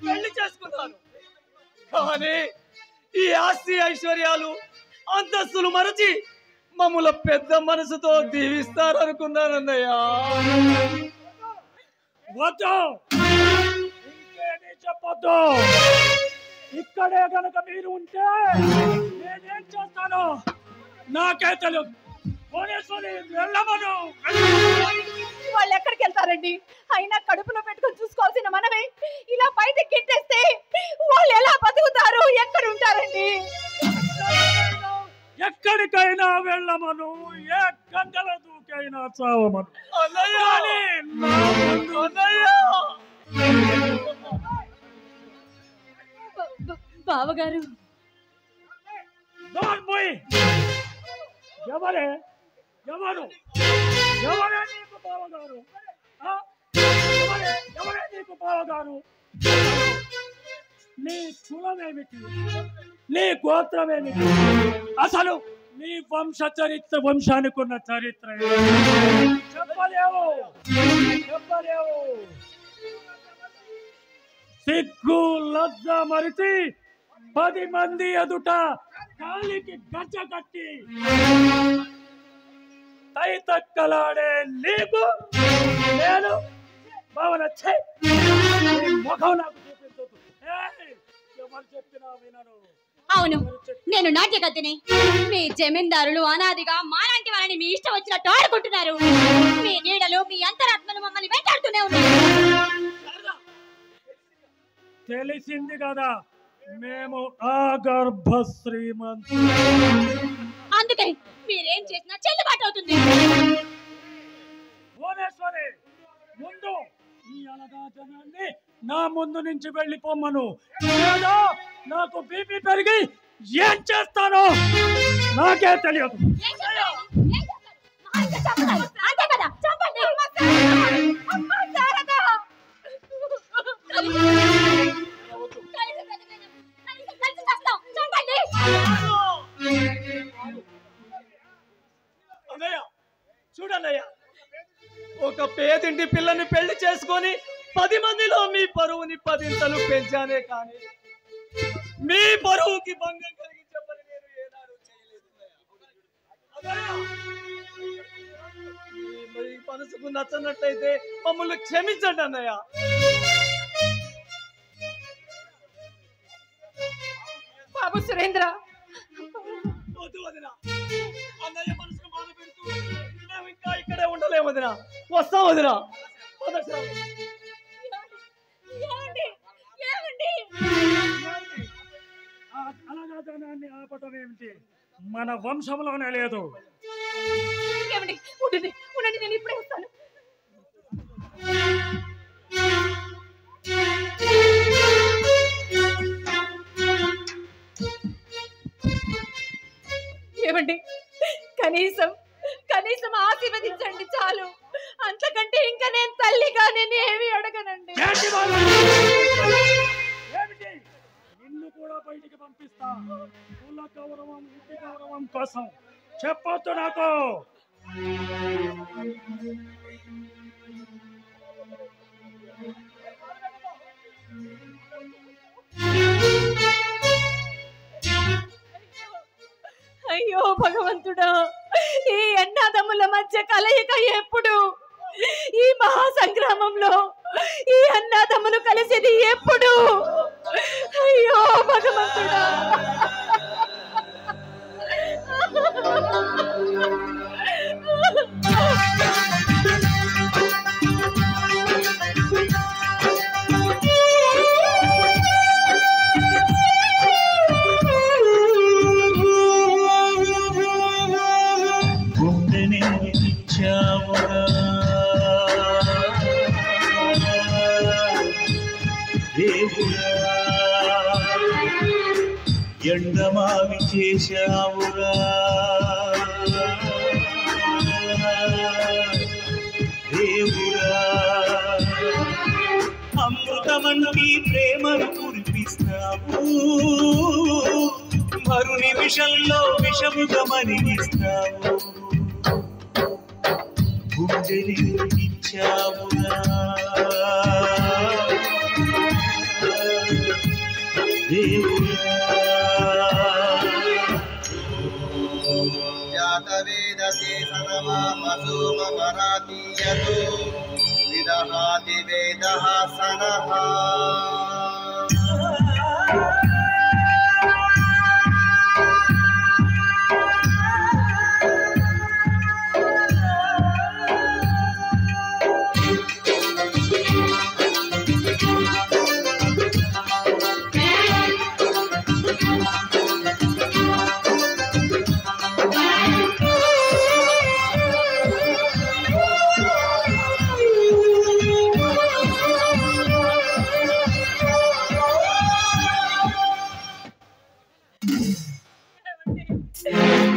పెళ్లి చేసుకున్నాను. కానీ ఈ ఆస్తి ఐశ్వర్యాలు అంతస్తులు మరచి మమ్మల్ని పెద్ద మనసుతో దీవిస్తారనుకున్నానన్నయ్య. వద్దు, ఇంకేమీ చెప్పొద్దు. ఇక్కడే గనక మీరు ఉంటే నేనేం చేస్తాను నాకే తెలియదు. భువనేశ్వరి వెళ్ళమను. వాళ్ళు ఎక్కడికి వెళ్తారండి? అయినా కడుపులో పెట్టుకొని చూసుకోవాల్సిన మనమే ఇలా బయటకి గిట్టేస్తే వాళ్ళు ఎలా బతుకుతారు? ఎక్కడ ఉంటారండి? ఎక్కడికైనా వెళ్ళమను, ఏ గంటల దూకైనా చావమను. కానీ నా ముందు బావగారు ఎవరే ఎవరు ఎవరే నీకు బావగారు? ఎవరే నీకు బావగారు? నీ కులమేమిటి? నీ గోత్రమేమిటి? అసలు నీ వంశానికి ఉన్న చరిత్ర చెప్పలేవు. సిగ్గు లజ్జ మరిచి 10 మంది ఎదుట కాలికి గచ్చ కట్టి తైతక్కలాడే నీకు నేను భావన ముఖం నాకు చూపించదు. ఎవరు చెప్పినా వినను. అవును, నేను నాట్యగతిని. మీ జమీందారులు అనాదిగా మాలాంటి వాళ్ళని మీ ఇష్టం వచ్చినట్టు ఆడుకుంటున్నారు. మీ నీడలు, మీ అంతరాత్మలు మమ్మల్ని వెంటాడుతూనే ఉన్నారు. తెలిసింది కదా, మేము ఆ గర్భ శ్రీమంతు. అందుకే మీరేం చేసినా చెల్లుబాటు అవుతుంది. భువనేశ్వరి, ముందు ఈ అలగా జనాన్ని నా ముందు నుంచి వెళ్ళిపోమ్మను. లేదా నాకు బీపీ పెరిగి ఏం చేస్తానో నాకే తెలియదు. అంతే కదా, చెప్పండి. చూడన్నయ్య, ఒక పేదింటి పిల్లని పెళ్లి చేసుకొని 10 మందిలో మీ పరువుని 10 పెంచానే కానీ మీ పరువుకి భంగం కలిగించే పని నేను ఏనాడు చేయలేదు. మీ మనసుకు నచ్చనట్లయితే మమ్మల్ని క్షమించండి అన్నయ్య. బాబు సురేంద్ర, వద్దు వదినా, అన్నయ్య మనసుకు బాధ పెడుతూ మేము ఇంకా ఇక్కడే ఉండలేము వదినా. వస్తాం వదినా. అలగా జనాన్ని ఆపటం ఏమిటి? మన వంశంలోనే లేదు. ఉండండి, నేను ఇప్పుడే వస్తాను. ఏమండి, కనీసం ఆశీర్వదించండి చాలు. అంతకంటే ఇంకా నేను తల్లిగా నేను ఏమి అడగనండి. నిన్ను కూడా బయటికి పంపిస్తా. కుల గౌరవం, ఇంటి గౌరవం కోసం చెప్పొద్దు నాకు. అయ్యో భగవంతుడా, ఈ అన్నదమ్ముల మధ్య కలయిక ఎప్పుడు? ఈ మహాసంగ్రామంలో ఈ అన్నదమ్ములు కలిసేది ఎప్పుడు? అయ్యో భగవంతుడా. ఎండమావి చేశావురా దేవుడా, అమృతమంటి ప్రేమను కురిపిస్తావు, మరు నిమిషంలో విషముగా మరిగిస్తావు. గుండెని ఇచ్చావురా దేవుడా. జాతవేదసి సనమామసోమ పరాతీయతో విదహాతి వేదః సనః.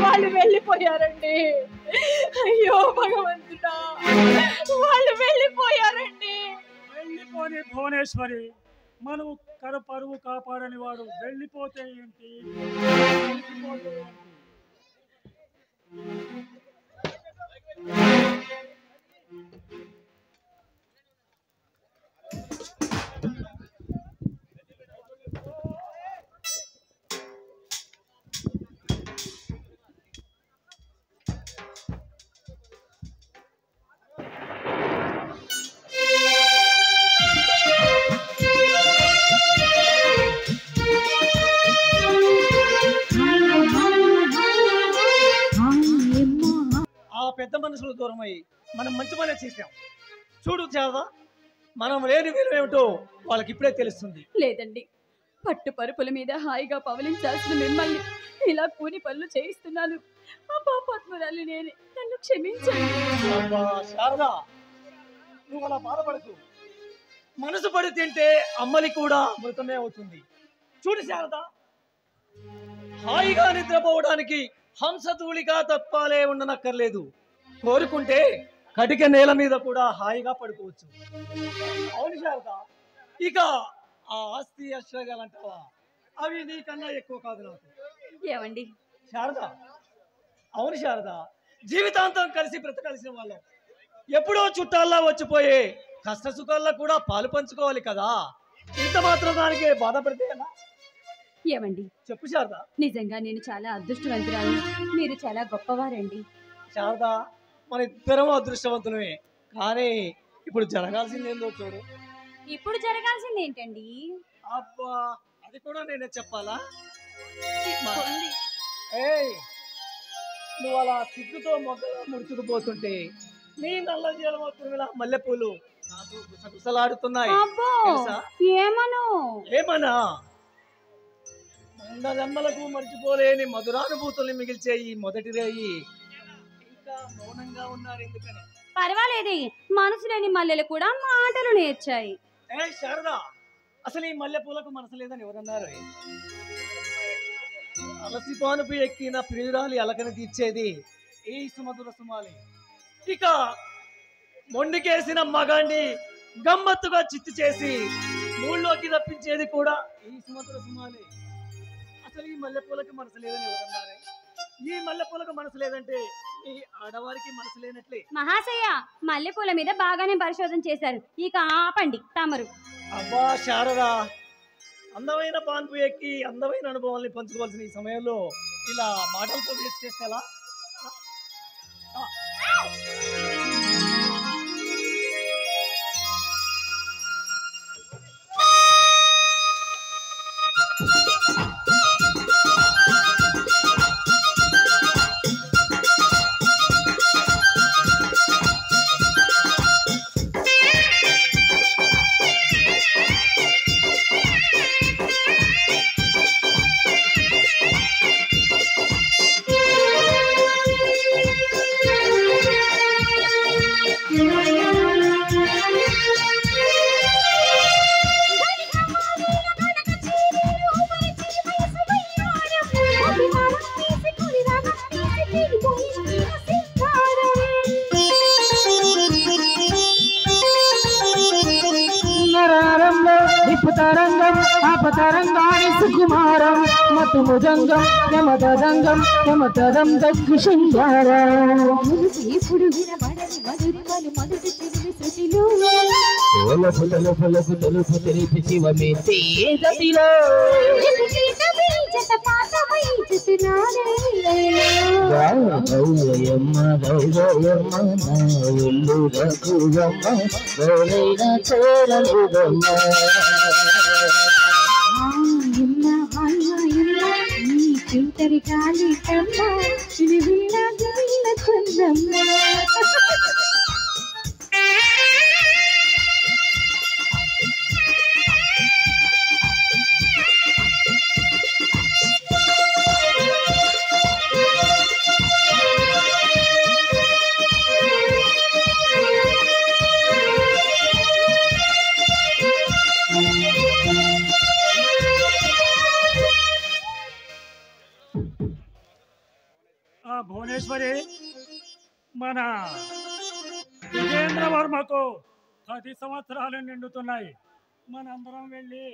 వాళ్ళు వెళ్ళిపోయారండి. అయ్యో భగవంతుడా, వాళ్ళు వెళ్ళిపోయారండి. వెళ్ళిపోని భువనేశ్వరి, మనం పరువు కాపాడని వాడు వెళ్ళిపోతే ఏంటి? వెళ్ళిపోతే ఏంటి? పెద్ద మనుషులు దూరమై మనం మంచి పనే చేసాం. చూడు చాదా, మనం లేని విలువేమిటో వాళ్ళకి ఇప్పుడే తెలుస్తుంది. లేదండి, పట్టు పరుపుల మీద హాయిగా పవలించాల్సిన మిమ్మల్ని ఇలా కూని పనులు చేయిస్తున్నాను. ఆ పాపాత్మురాలు నేనే, నన్ను క్షమించండి. అబ్బా శారదా, నువ్వు అలా బాధపడకు. మనసు పడి తింటే అమ్మలి కూడా మృతమే అవుతుంది. చూడు శారదా, హాయిగా నిద్రపోవడానికి హంసతూలిగా తప్పాలే ఉండనక్కర్లేదు. కోరుకుంటే కటిక నేల మీద కూడా హాయిగా పడుకోవచ్చు. అవును శారదా, ఇక ఆ ఆస్తి అశ్రగాలంటావా, అవి నీకన్నా ఎక్కువ కాదు నాకు. ఏమండి శారదా, అవును శారదా, జీవితాంతం కలిసి బ్రతకలిసిన వాళ్ళం. ఎప్పుడో చుట్టాల్లో వచ్చిపోయే కష్ట సుఖాల్లో కూడా పాలు పంచుకోవాలి కదా. ఇంత మాత్రం దానికి బాధపడితే ఎలా? ఏమండి చెప్పు శారదా. నిజంగా నేను చాలా అదృష్టవంతురాలు, మీరు చాలా గొప్పవారండి. శారదా, మన ఇద్దరం అదృష్టవంతులమే. కానీ ఇప్పుడు జరగాల్సిందేందో చూడు. ఇప్పుడు జరగాల్సింది ఏంటండి? అబ్బా, అది కూడా నేనే చెప్పాలా? చెప్పండి. ఏయ్, నువ్వు అలా సిగ్గుతో మొగ్గలా ముడుచుకుపోతుంటే నీ నల్ల జీలమవుతున్న మల్లెపూలు నాకు గుసగుసలాడుతున్నాయి. అబ్బో, తెలుసా? ఏమను? ఏమన్నా? వంద జన్మలకు మర్చిపోలేని మధురానుభూతుల్ని మిగిల్చే ఈ మొదటి రేయి ఇంకా మౌనంగా ఉన్నారు ఎందుకని? పర్వాలేదు, మనసు లేని మల్లెలు కూడా మాటలు నేర్చాయి. ఏ శారదా, అసలు ఈ మల్లెపూలకు మనసు లేదని ఎవరన్నారు? అలసిపానుపు ఎక్కిన ప్రియురాలి అలకని తీర్చేది ఈ సుమధుర సుమాలి. ఇక మొండికేసిన మగాండి గమ్మత్తుగా చిత్తు చేసి మూళ్ళలోకి తప్పించేది కూడా ఈ సుమధుర సుమాలి. అసలు ఈ మల్లెపూలకు మనసు లేదని ఎవరన్నారే? ఈ మల్లెపూలకు మనసు లేదంటే ఈ ఆడవారికి మనసు లేనట్లే. మహాశయ, మల్లెపూల మీద బాగానే పరిశోధన చేశారు, ఇక ఆపండి తమరు. అబ్బా శారదా, అందమైన పాన్పు ఎక్కి అందమైన అనుభవాల్ని పంచుకోవాల్సిన ఈ సమయంలో ఇలా మాటలతో వేస్ట్ చేస్తే ఎలా? తరంగం ఆపతరంగాని సుకుమారం మతు ముజంగం యమతరంగం యమతరం దగ్గు శృంగారం తలుపు తెలిపి శివమే తేజతిలో గౌరయమ్మ గౌరయమ్మ నా ఒళ్ళు రఘువమ్మ గౌరైన చేరలుగమ్మ చింతరి కాలి కమ్మ వీణ చందమ్మ భువనేశ్వరి, మన విజేంద్ర వర్మకు 10 సంవత్సరాలు నిండుతున్నాయి. మనందరం వెళ్ళి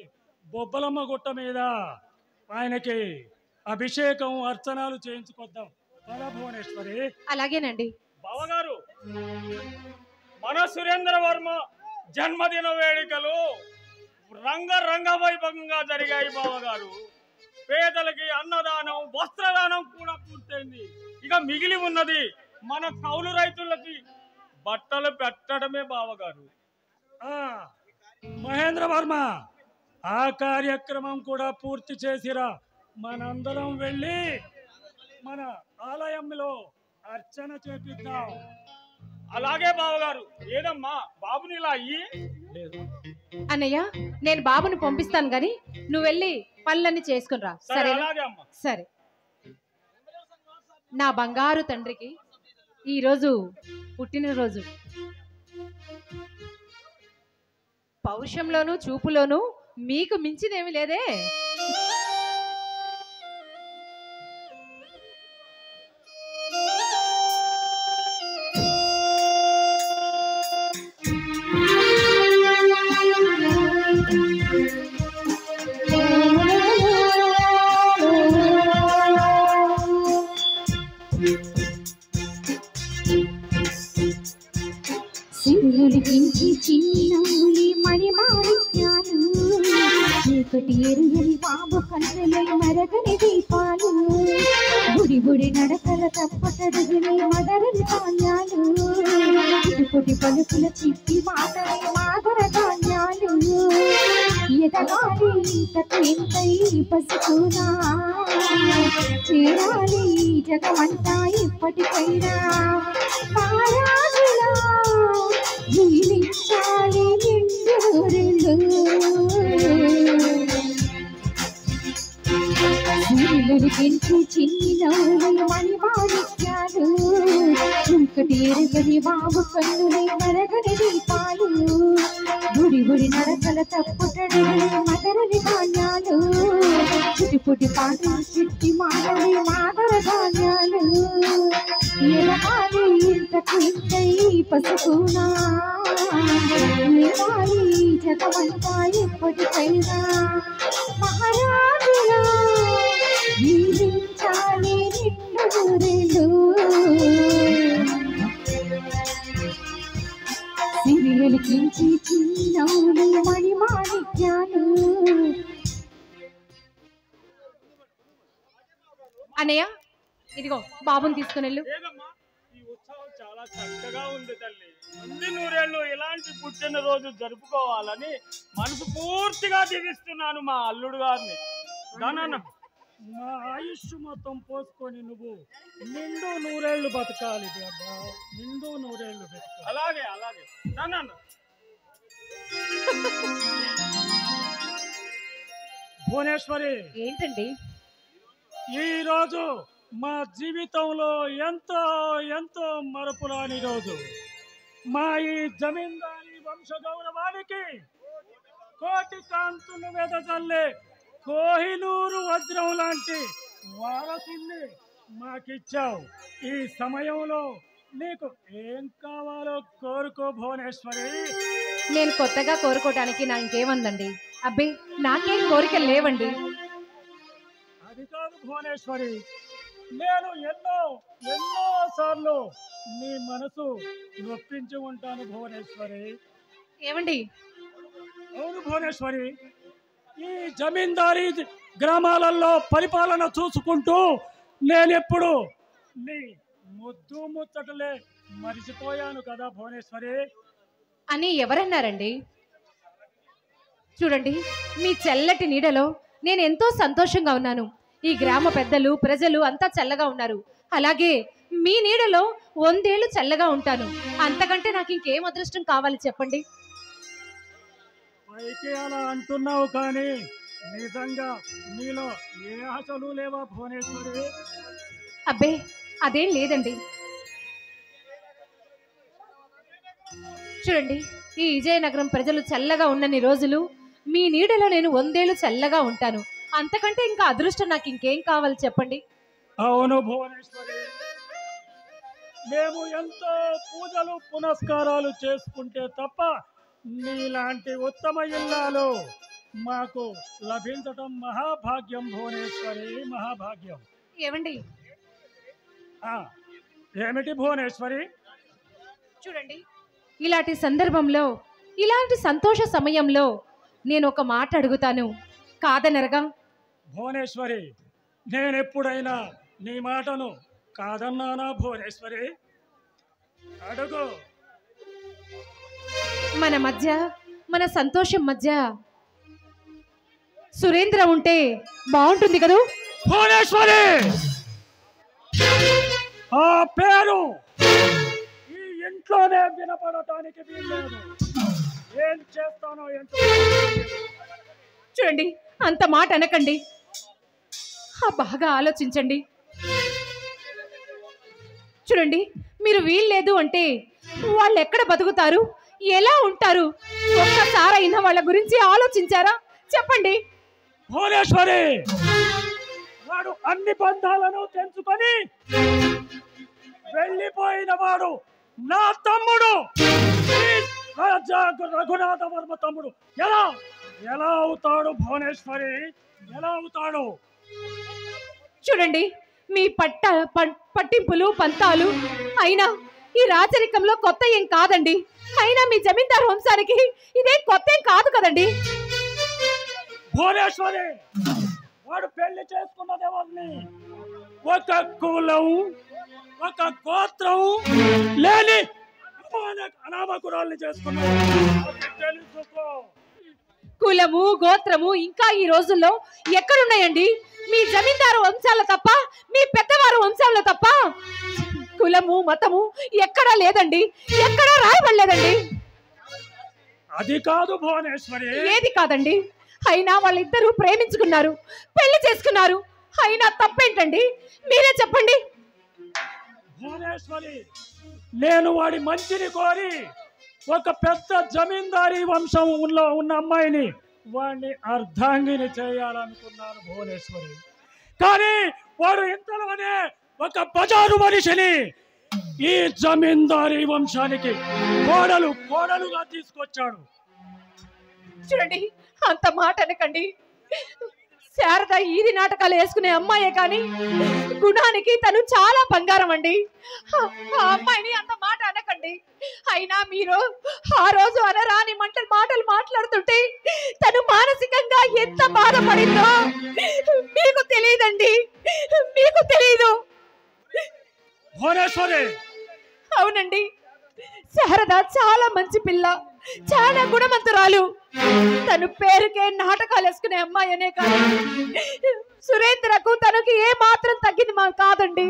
బొబ్బలమ్మ గుట్ట మీద ఆయనకి అభిషేకం అర్చనలు చేయించుకొద్దాం. భువనేశ్వరి. అలాగేనండి బావగారు. మన సురేంద్ర వర్మ జన్మదిన వేడుకలు రంగ వైభవంగా జరిగాయి బావగారు. పేదలకి అన్నదానం, వస్త్రదానం కూడా పూర్తయింది. ఇక మిగిలి ఉన్నది మన కౌలు రైతులకి బట్టలు పెట్టడమే బావగారు. మహేంద్ర వర్మ, ఆ కార్యక్రమం కూడా పూర్తి చేసిరా. మనందరం వెళ్ళి మన ఆలయంలో అర్చన చేపిద్దాం. అలాగే బావగారు. ఏదమ్మా బాబుని ఇలా అయ్యి అన్నయ్య, నేను బాబుని పంపిస్తాను గాని నువ్వు వెళ్ళి పనులన్నీ చేసుకునిరా. సరే? సరే. నా బంగారు తండ్రికి ఈరోజు పుట్టినరోజు. పౌరుషంలోను చూపులోను మీకు మించినేమి లేదే. సిరులొలికించి చిన్నవులి మణిమాణిక్యాలు, చీకటి ఎరుగని బాబు కన్నులై మరగని దీపాలు, గుడి గుడి నడకల తప్పటడుగుని మదరని ధాన్యాలు, ఇటుపొటి పలుకుల చిట్టి మాటలై మాదర ధాన్యాలు, ఎదగాలి ఇంతకు ఇంతై పసుకునా, చేరాలి జగమంతా ఇప్పటికైనా, పారాజులా జీవించాలి నిండు సిరులొలికించి చిన్నవులి మణిమాణిక్యాలు, చీకటి ఎరుగని బాబు కన్నులై మరగని దీపాలు, గుడి గుడి నడకల తప్పుటడుగుని మదరని ధాన్యాలు, చిటిపుటి పాటలు చిట్టి మాటలి మాదర ధాన్యాలు, ఎలగాలి ఇంతకు ఇంతై పసుకునా, ఎలాలి జగమంతా ఎప్పటికైనా, మహారాజులా జీవించాలి నిండు సిరిలొలికించి చిన్నవులి మణిమాణిక్యాలు. అన్నయ్య, ఇదిగో బాబుని తీసుకుని వెళ్ళు. ఈ ఉత్సవం చాలా చక్కగా ఉంది తల్లి. అన్ని నూరేళ్ళు ఇలాంటి పుట్టినరోజు జరుపుకోవాలని మనసు పూర్తిగా దీవిస్తున్నాను మా అల్లుడు గారిని. మా ఆయుష్ మొత్తం పోసుకొని నువ్వు నిండు నూరేళ్లు బతకాలి బాబా, నిండు నూరేళ్లు బతకాలి. అలాగే అలాగే. భువనేశ్వరి, ఏంటండి ఈరోజు మా జీవితంలో ఎంతో ఎంతో మరపురాని రోజు. మా ఈ జమీందారీ వంశ గౌరవానికి కోటి కాంతులు వెదజల్లే కోహినూరు వజ్రం లాంటి వారసుల్ని మాకిచ్చావు. ఈ సమయంలో నీకు ఏం కావాలో కోరుకో భువనేశ్వరి. నేను కొత్తగా కోరుకోవడానికి నా ఇంకేముందండి. అబ్బే, నాకేం కోరికలు లేవండి. అది కాదు భువనేశ్వరి, నేను ఎన్నో ఎన్నో సార్లు నీ మనసు నొప్పించి ఉంటాను భువనేశ్వరి. ఏమండి? అవును భువనేశ్వరి, ఈ జమీందారీ గ్రామాలలో పరిపాలన చూసుకుంటూ నేనెప్పుడు నీ ముద్దు ముచ్చటలే మరిచిపోయాను కదా భువనేశ్వరి. అని ఎవరన్నారండి? చూడండి, మీ చల్లటి నీడలో నేను ఎంతో సంతోషంగా ఉన్నాను. ఈ గ్రామ పెద్దలు ప్రజలు అంతా చల్లగా ఉన్నారు. అలాగే మీ నీడలో 100 ఏళ్ళు చల్లగా ఉంటాను. అంతకంటే నాకు ఇంకేం అదృష్టం కావాలి చెప్పండి. పైకి అలా అంటున్నావు కానీ నిజంగా నీలో ఏ ఆశలు లేవా భువనేశ్వరి? అబ్బే, అదేం లేదండి. చూడండి, ఈ విజయనగరం ప్రజలు చల్లగా ఉన్నన్ని రోజులు మీ నీడలో నేను 100 ఏళ్ళు చల్లగా ఉంటాను. అంతకంటే ఇంకా అదృష్టం నాకు ఇంకేం కావాలి చెప్పండి. అవును భువనేశ్వరి, మేము ఎంతో పూజలు పునస్కారాలు చేసుకుంటే తప్ప నీలాంటి ఉత్తమ ఇల్లాలు మాకు లభించటం మహాభాగ్యం భువనేశ్వరి, మహాభాగ్యం. ఏమండి ఏమిటి భువనేశ్వరి? చూడండి, ఇలాంటి సందర్భంలో, ఇలాంటి సంతోష సమయంలో నేను ఒక మాట అడుగుతాను, కాదనరగా? భువనేశ్వరి, నేనెప్పుడైనా నీ మాటను కాదన్నానా భువనేశ్వరి? అడుగు. మన మధ్య, మన సంతోషం మధ్య సురేంద్ర ఉంటే బాగుంటుంది కదూ భువనేశ్వరి? ఆ పేరు ఈ ఇంట్లోనే వినపడటానికి వీల్లేదు. ఏం చేస్తానో ఏంటో. చూడండి, అంత మాట అనకండి, బాగా ఆలోచించండి. చూడండి, మీరు వీల్లేదు అంటే వాళ్ళు ఎక్కడ బతుకుతారు, ఎలా ఉంటారు? ఒక్కసారైనా వాళ్ళ గురించి ఆలోచించారా? చెప్పండి. భువనేశ్వరి, వాడు అన్ని బంధాలను తెంచుకొని వెళ్ళిపోయిన వాడు నా తమ్ముడు, రఘునాథ వర్మ తమ్ముడు. ఎలా ఎలా అవుతాడు భువనేశ్వరి? ఎలా అవుతాడు? చూడండి, మీ పట్టింపులు పంతాలు అయినా ఈ రాచరికంలో కొత్త ఏం కాదండి. అయినా మీ జమీందారు వంశానికి ఇదేం కొత్త ఏం కాదు కదండి. భువనేశ్వరి, వాడు పెళ్లి చేసుకున్నది ఎవరిని? ఒక కులం, ఒక గోత్రం లేని అనామకురాల్ని చేసుకున్నాడు. తెలుసుకో. కులము, గోత్రము ఇంకా ఈ రోజుల్లో ఎక్కడున్నాయండి? మీ జమీందారు వంశాల్లో తప్ప, మీ పెద్దవారు వంశాల్లో తప్ప కులము, మతము ఎక్కడా లేదండి, ఎక్కడా రాయబడలేదండి. అది కాదు భువనేశ్వరి. ఏది కాదండి? అయినా వాళ్ళిద్దరూ ప్రేమించుకున్నారు, పెళ్లి చేసుకున్నారు. అయినా తప్పేంటండి? మీరే చెప్పండి. భువనేశ్వరి, నేను వాడి మంచిని కోరి ఒక పెద్ద జమీందారీ వంశంలో ఉన్న అమ్మాయిని వాడిని అర్ధాంగిని చేయాలనుకున్నాను భువనేశ్వరి. కానీ వాడు ఇంతలోనే ఒక బజారు మనిషిని ఈ జమీందారీ వంశానికి కోడలుగా తీసుకొచ్చాడు. చూడండి, అంత మాట అనకండి. శారద ఈది నాటకాలు వేసుకునే అమ్మాయే కానీ గుణానికి తను చాలా బంగారం అండి. ఆ అమ్మాయిని అంత మాట అనకండి. అయినా మీరు ఆ రోజు అనరాని మాటలు మాట్లాడుతుంటే తను మానసికంగా ఎంత బాధపడిందో మీకు తెలియదండి, మీకు తెలియదు. అవునండి, శారద చాలా మంచి పిల్ల, చాలా గుణవంతురాలు. తను పేరుకే నాటకాలు వేసుకునే అమ్మాయి అనే కానీ సురేంద్రకు తనకి ఏ మాత్రం తగ్గింది కాదండి.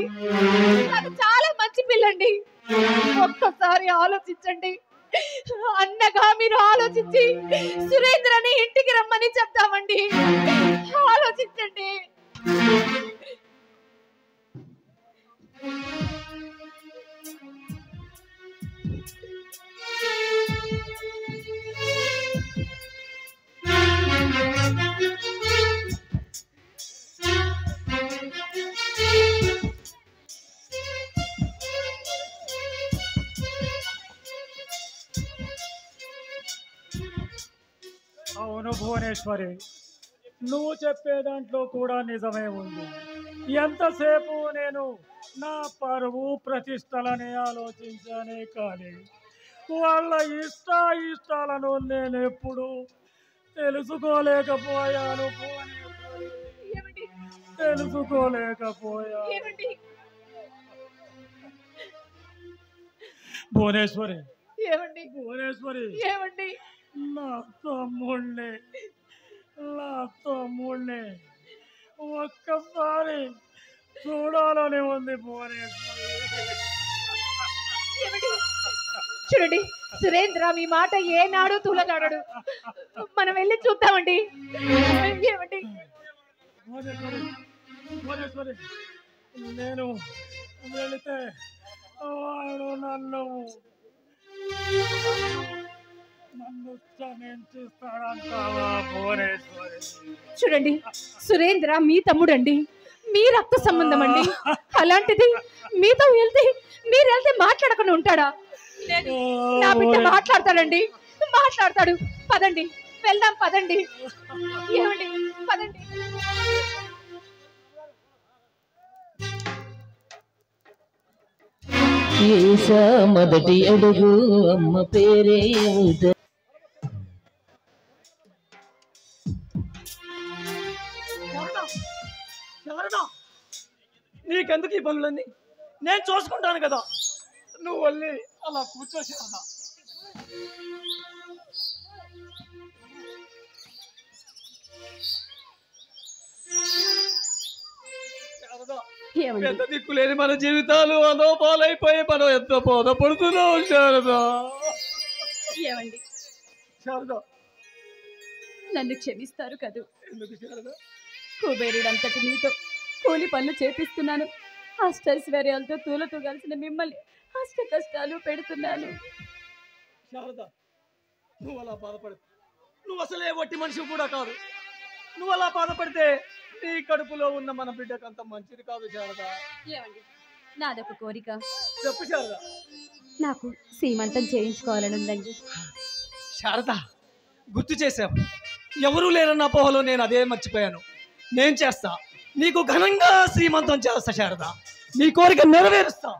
తను చాలా మంచి పిల్లండి. ఒక్కసారి ఆలోచించండి. అన్నగా మీరు ఆలోచించి సురేంద్రని ఇంటికి రమ్మని చెప్తామండి. ఆలోచించండి. అవును భువనేశ్వరి, నువ్వు చెప్పే దాంట్లో కూడా నిజమే ఉంది. ఎంతసేపు నేను నా పరువు ప్రతిష్టలని ఆలోచించానే కానీ వాళ్ళ ఇష్టాలను నేను ఎప్పుడు తెలుసుకోలేకపోయాను భువనేశ్వరి. నా తమ్ముణ్ణి ఒక్కసారి చూడాలని ఉంది భువనేశ్వరి. చూడండి, సురేంద్ర మీ మాట ఏనాడు తూలనాడడు. మనం వెళ్ళి చూద్దామండి. ఏమండి భువనేశ్వరి, నేను వెళితే వాడు నన్ను చూడండి, సురేంద్ర మీ తమ్ముడండి, మీ రక్త సంబంధం అండి. అలాంటిది మీతో మీరు వెళ్తే మాట్లాడకుండా ఉంటాడా? లేదు, నా బిడ్డ మాట్లాడతాడండి, మాట్లాడతాడు. పదండి, వెళ్దాం, పదండి. ఏమండి, పదండి. ఏసా మొదటి అడుగు అమ్మ పేరే నీకెందుకు ఈ పనులన్నీ? నేను చూసుకుంటాను కదా, నువ్వు వెళ్ళి అలా కూర్చోసి కదా. ఎంత దిక్కులేని మన జీవితాలు అదోపాలైపోయి మనం ఎంత బాధపడుతున్నావు శారదా. ఏమండి శారదా, నన్ను క్షమిస్తారు కదూ? ఎందుకు శారదా? కుబేరుడంతటి మీతో కూలి పనులు చేపిస్తున్నాను. అష్టైశ్వర్యాలతో తూలతో కలిసిన మిమ్మల్ని అష్ట కష్టాలు పెడుతున్నాను. శారదా, నువ్వు అలా బాధపడు. నువ్వు అసలే వట్టి మనిషి కూడా కాదు. నువ్వు అలా బాధపడితే నీ కడుపులో ఉన్న మన బిడ్డకు అంత మంచిది కాదు శారదా. ఏమండి, నాదొక కోరిక. చెప్పు శారదా. నాకు సీమంతం చేయించుకోవాలని ఉందండి. శారదా, గుర్తు చేశావు. ఎవరూ లేరన్న అపోహలో నేను అదే మర్చిపోయాను. నేను చేస్తా, నీకు ఘనంగా శ్రీమంతం చేస్తా శారదా. నీ కోరిక నెరవేరుస్తా.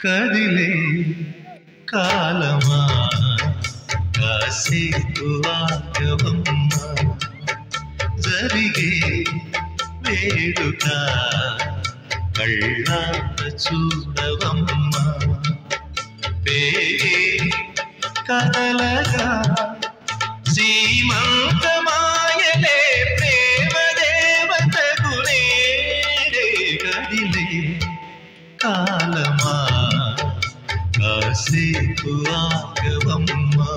కదిలే కాలమా కాసేపు ఆగవమ్మా, జరిగే వేడుక కళ్ళార చూడవమ్మా, పేగే కదలగా సీమంతమాయలే ప్రేమ దేవతకు నేడే. కదిలే కాలమా కాసేపు ఆగవమ్మా.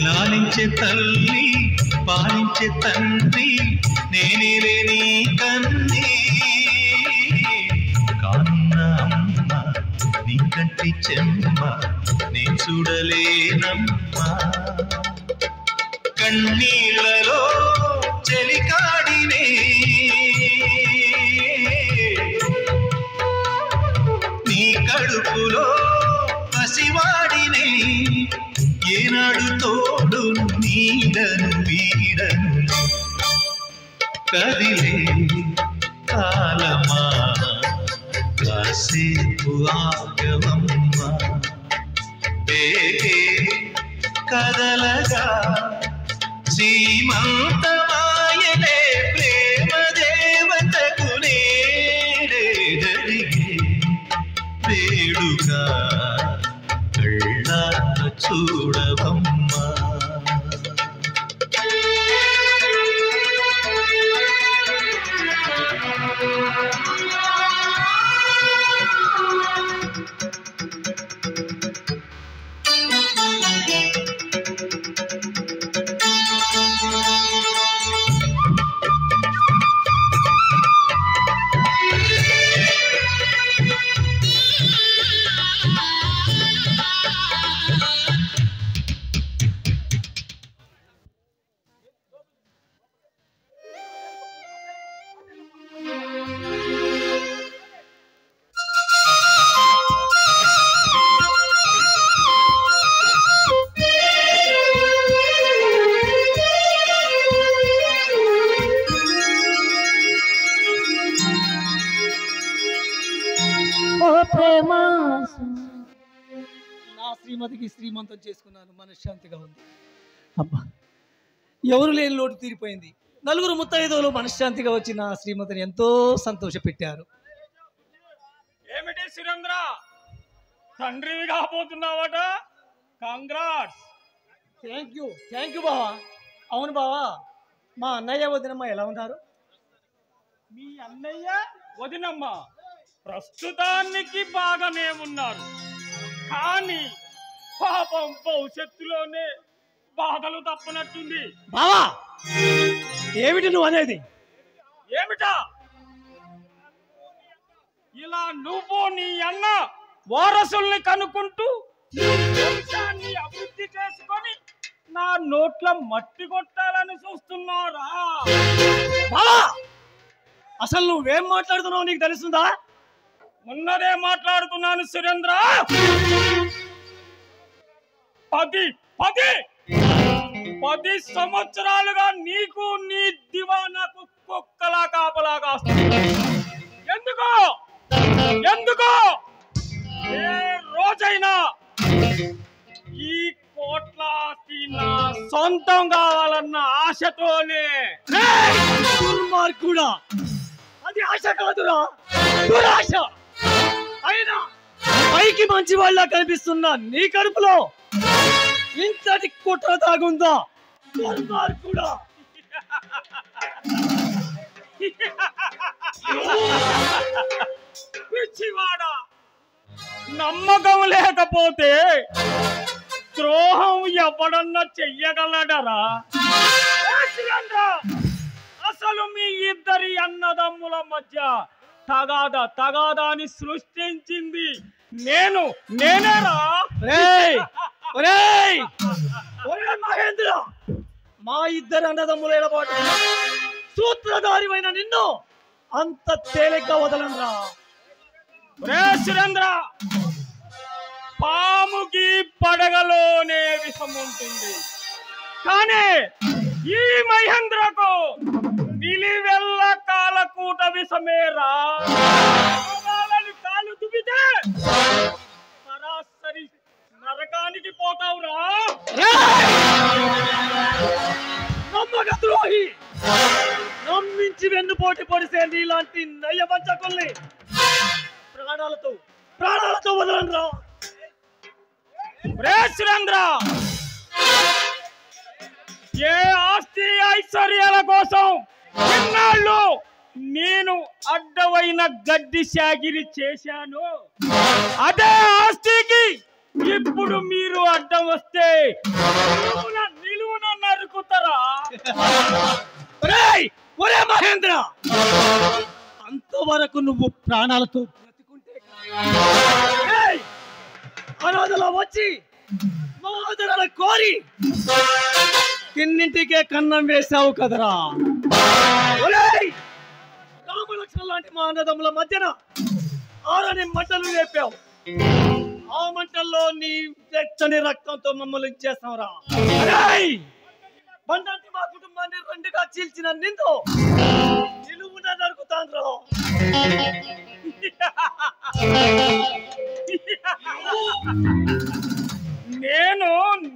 లాలించే తల్లి పాలించే తండ్రి నేనే నీ కన్ని, కాన్న అమ్మ నీ కంటి చెమ్మ నే చూడలేనమ్మా. కన్నీళ్లలో చెలికాడినే నీ కడుపులో పసివాడినే, ఏనాడు తోడు నీడను వీడను. కదిలే కాలమా కాసేపు ఆగవమ్మా, పేగే కదలగా సీమంతమాయలే ప్రేమ దేవతకు నేడే. జరిగే వేడుక కళ్ళార చూడవమ్మా. ప్రేమ నా శ్రీమతికి శ్రీమంతం చేసుకున్నాను, మనశ్శాంతిగా ఉంది. అబ్బా, ఎవరు లేని లోటు తీరిపోయింది. నలుగురు ముత్తైదువులు మనశ్శాంతిగా వచ్చి నా శ్రీమతిని ఎంతో సంతోషపెట్టారు. ఏమిటి సురేంద్ర, తండ్రివి కాబోతున్నావట? కంగ్రాట్స్. థ్యాంక్ యూ బావా. అవును బావా, మా అన్నయ్య వదినమ్మ ఎలా ఉన్నారు? మీ అన్నయ్య వదినమ్మ ప్రస్తుతానికి బాగానే ఉన్నారు, కానీ పాపం భవిష్యత్తులోనే బాధలు తప్పనట్టుంది. బావా, ఏమిటి నువ్వు అనేది? ఏమిటా? ఇలా నువ్వు నీ అన్న వారసుల్ని కనుక్కుంటూ వంశాన్ని అభివృద్ధి చేసుకొని నా నోట్ల మట్టి కొట్టాలని చూస్తున్నారా? బావా, అసలు నువ్వేం మాట్లాడుతున్నావు నీకు తెలుస్తుందా? ఉన్నదే మాట్లాడుతున్నాను సురేంద్ర. 10 సంవత్సరాలుగా నీకు నీ దివానాకు కుక్కలా కాపలాగా ఎందుకు ఏ రోజైనా ఈ కోట్ల ఆస్తి నా సొంతం కావాలన్న ఆశతోనే. దుర్మార్గుడా, అది ఆశ కాదురా, దురాశ. అయినా పైకి మంచి వాళ్ళ కనిపిస్తున్నా నీ కడుపులో ఇంతటి కుట్ర తాగుందా? దుర్మార్గుడా. పిచ్చివాడా, నమ్మకం లేకపోతే ద్రోహం ఎవడన్నా చెయ్యగలడరా? అసలు మీ ఇద్దరి అన్నదమ్ముల మధ్య తగాదాని సృష్టించింది నేనేరా? మహేంద్ర, మా ఇద్దరు అన్నదమ్ముల ఎడబాటు సూత్రధారివైన నిన్ను అంత తేలిగ్గా వదలనురా. సురేంద్ర, పాముకి పడగలోనే విషం ఉంటుంది, కానీ ఈ మహేంద్రకు నిలివెల్ల కాలకూట విషమేరా. కాలు దుబితే సరాసరి నరకానికి పోతావురా. నమ్మక ద్రోహి, నమ్మించి వెన్నుపోటు పొడిసే నీలాంటి నయ్యవంచకుల్ని ప్రాణాలతో వదలనురా. సురేంద్ర, ఏ ఆస్తి ఐశ్వర్యాల కోసం ఇన్నాళ్ళు నేను అడ్డమైన గడ్డి సాగిరి చేశాను, అదే ఆస్తికి ఇప్పుడు మీరు అడ్డం వస్తే నిలువున నరుకుతారా? ఒరే మహేంద్ర, అంతవరకు నువ్వు ప్రాణాలతో బ్రతుకుంటే అనాథలా వచ్చి మా ఆదరణ కోరి తిన్నింటికే కన్నం వేశావు కదరా. రామలక్ష్మణ లాంటి మా అన్నదమ్ముల మధ్యన ఆరని మంటలు లేపావు. ఆ మంటల్లో నీ వెచ్చని రక్తంతో మమ్మల్ని ఇచ్చేస్తావురా. బండంటి మా కుటుంబాన్ని రెండుగా చీల్చిన నిన్ను నిలువున నరుకుతాను రా.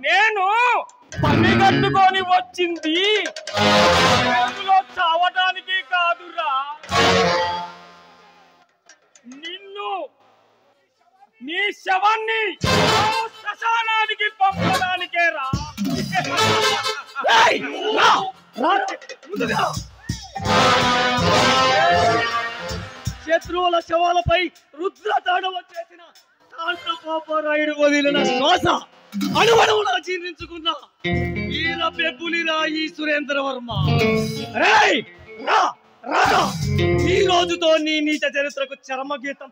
నేను పని కట్టుకొని వచ్చింది చావడానికి కాదురా, నిన్ను నీ శవాన్ని శ్మశానానికి పంపడానికే రా. శత్రువుల శవాలపై రుద్ర తాండవ చేసిన పాపరాయుడు వదిలిన శ్వాస అణువణువునా జీర్ణించుకున్న ఈయన పెబ్బులిరా ఈ సురేంద్ర వర్మ. ఈ రోజుతో నీ నీచ చరిత్రకు చరమగీతం.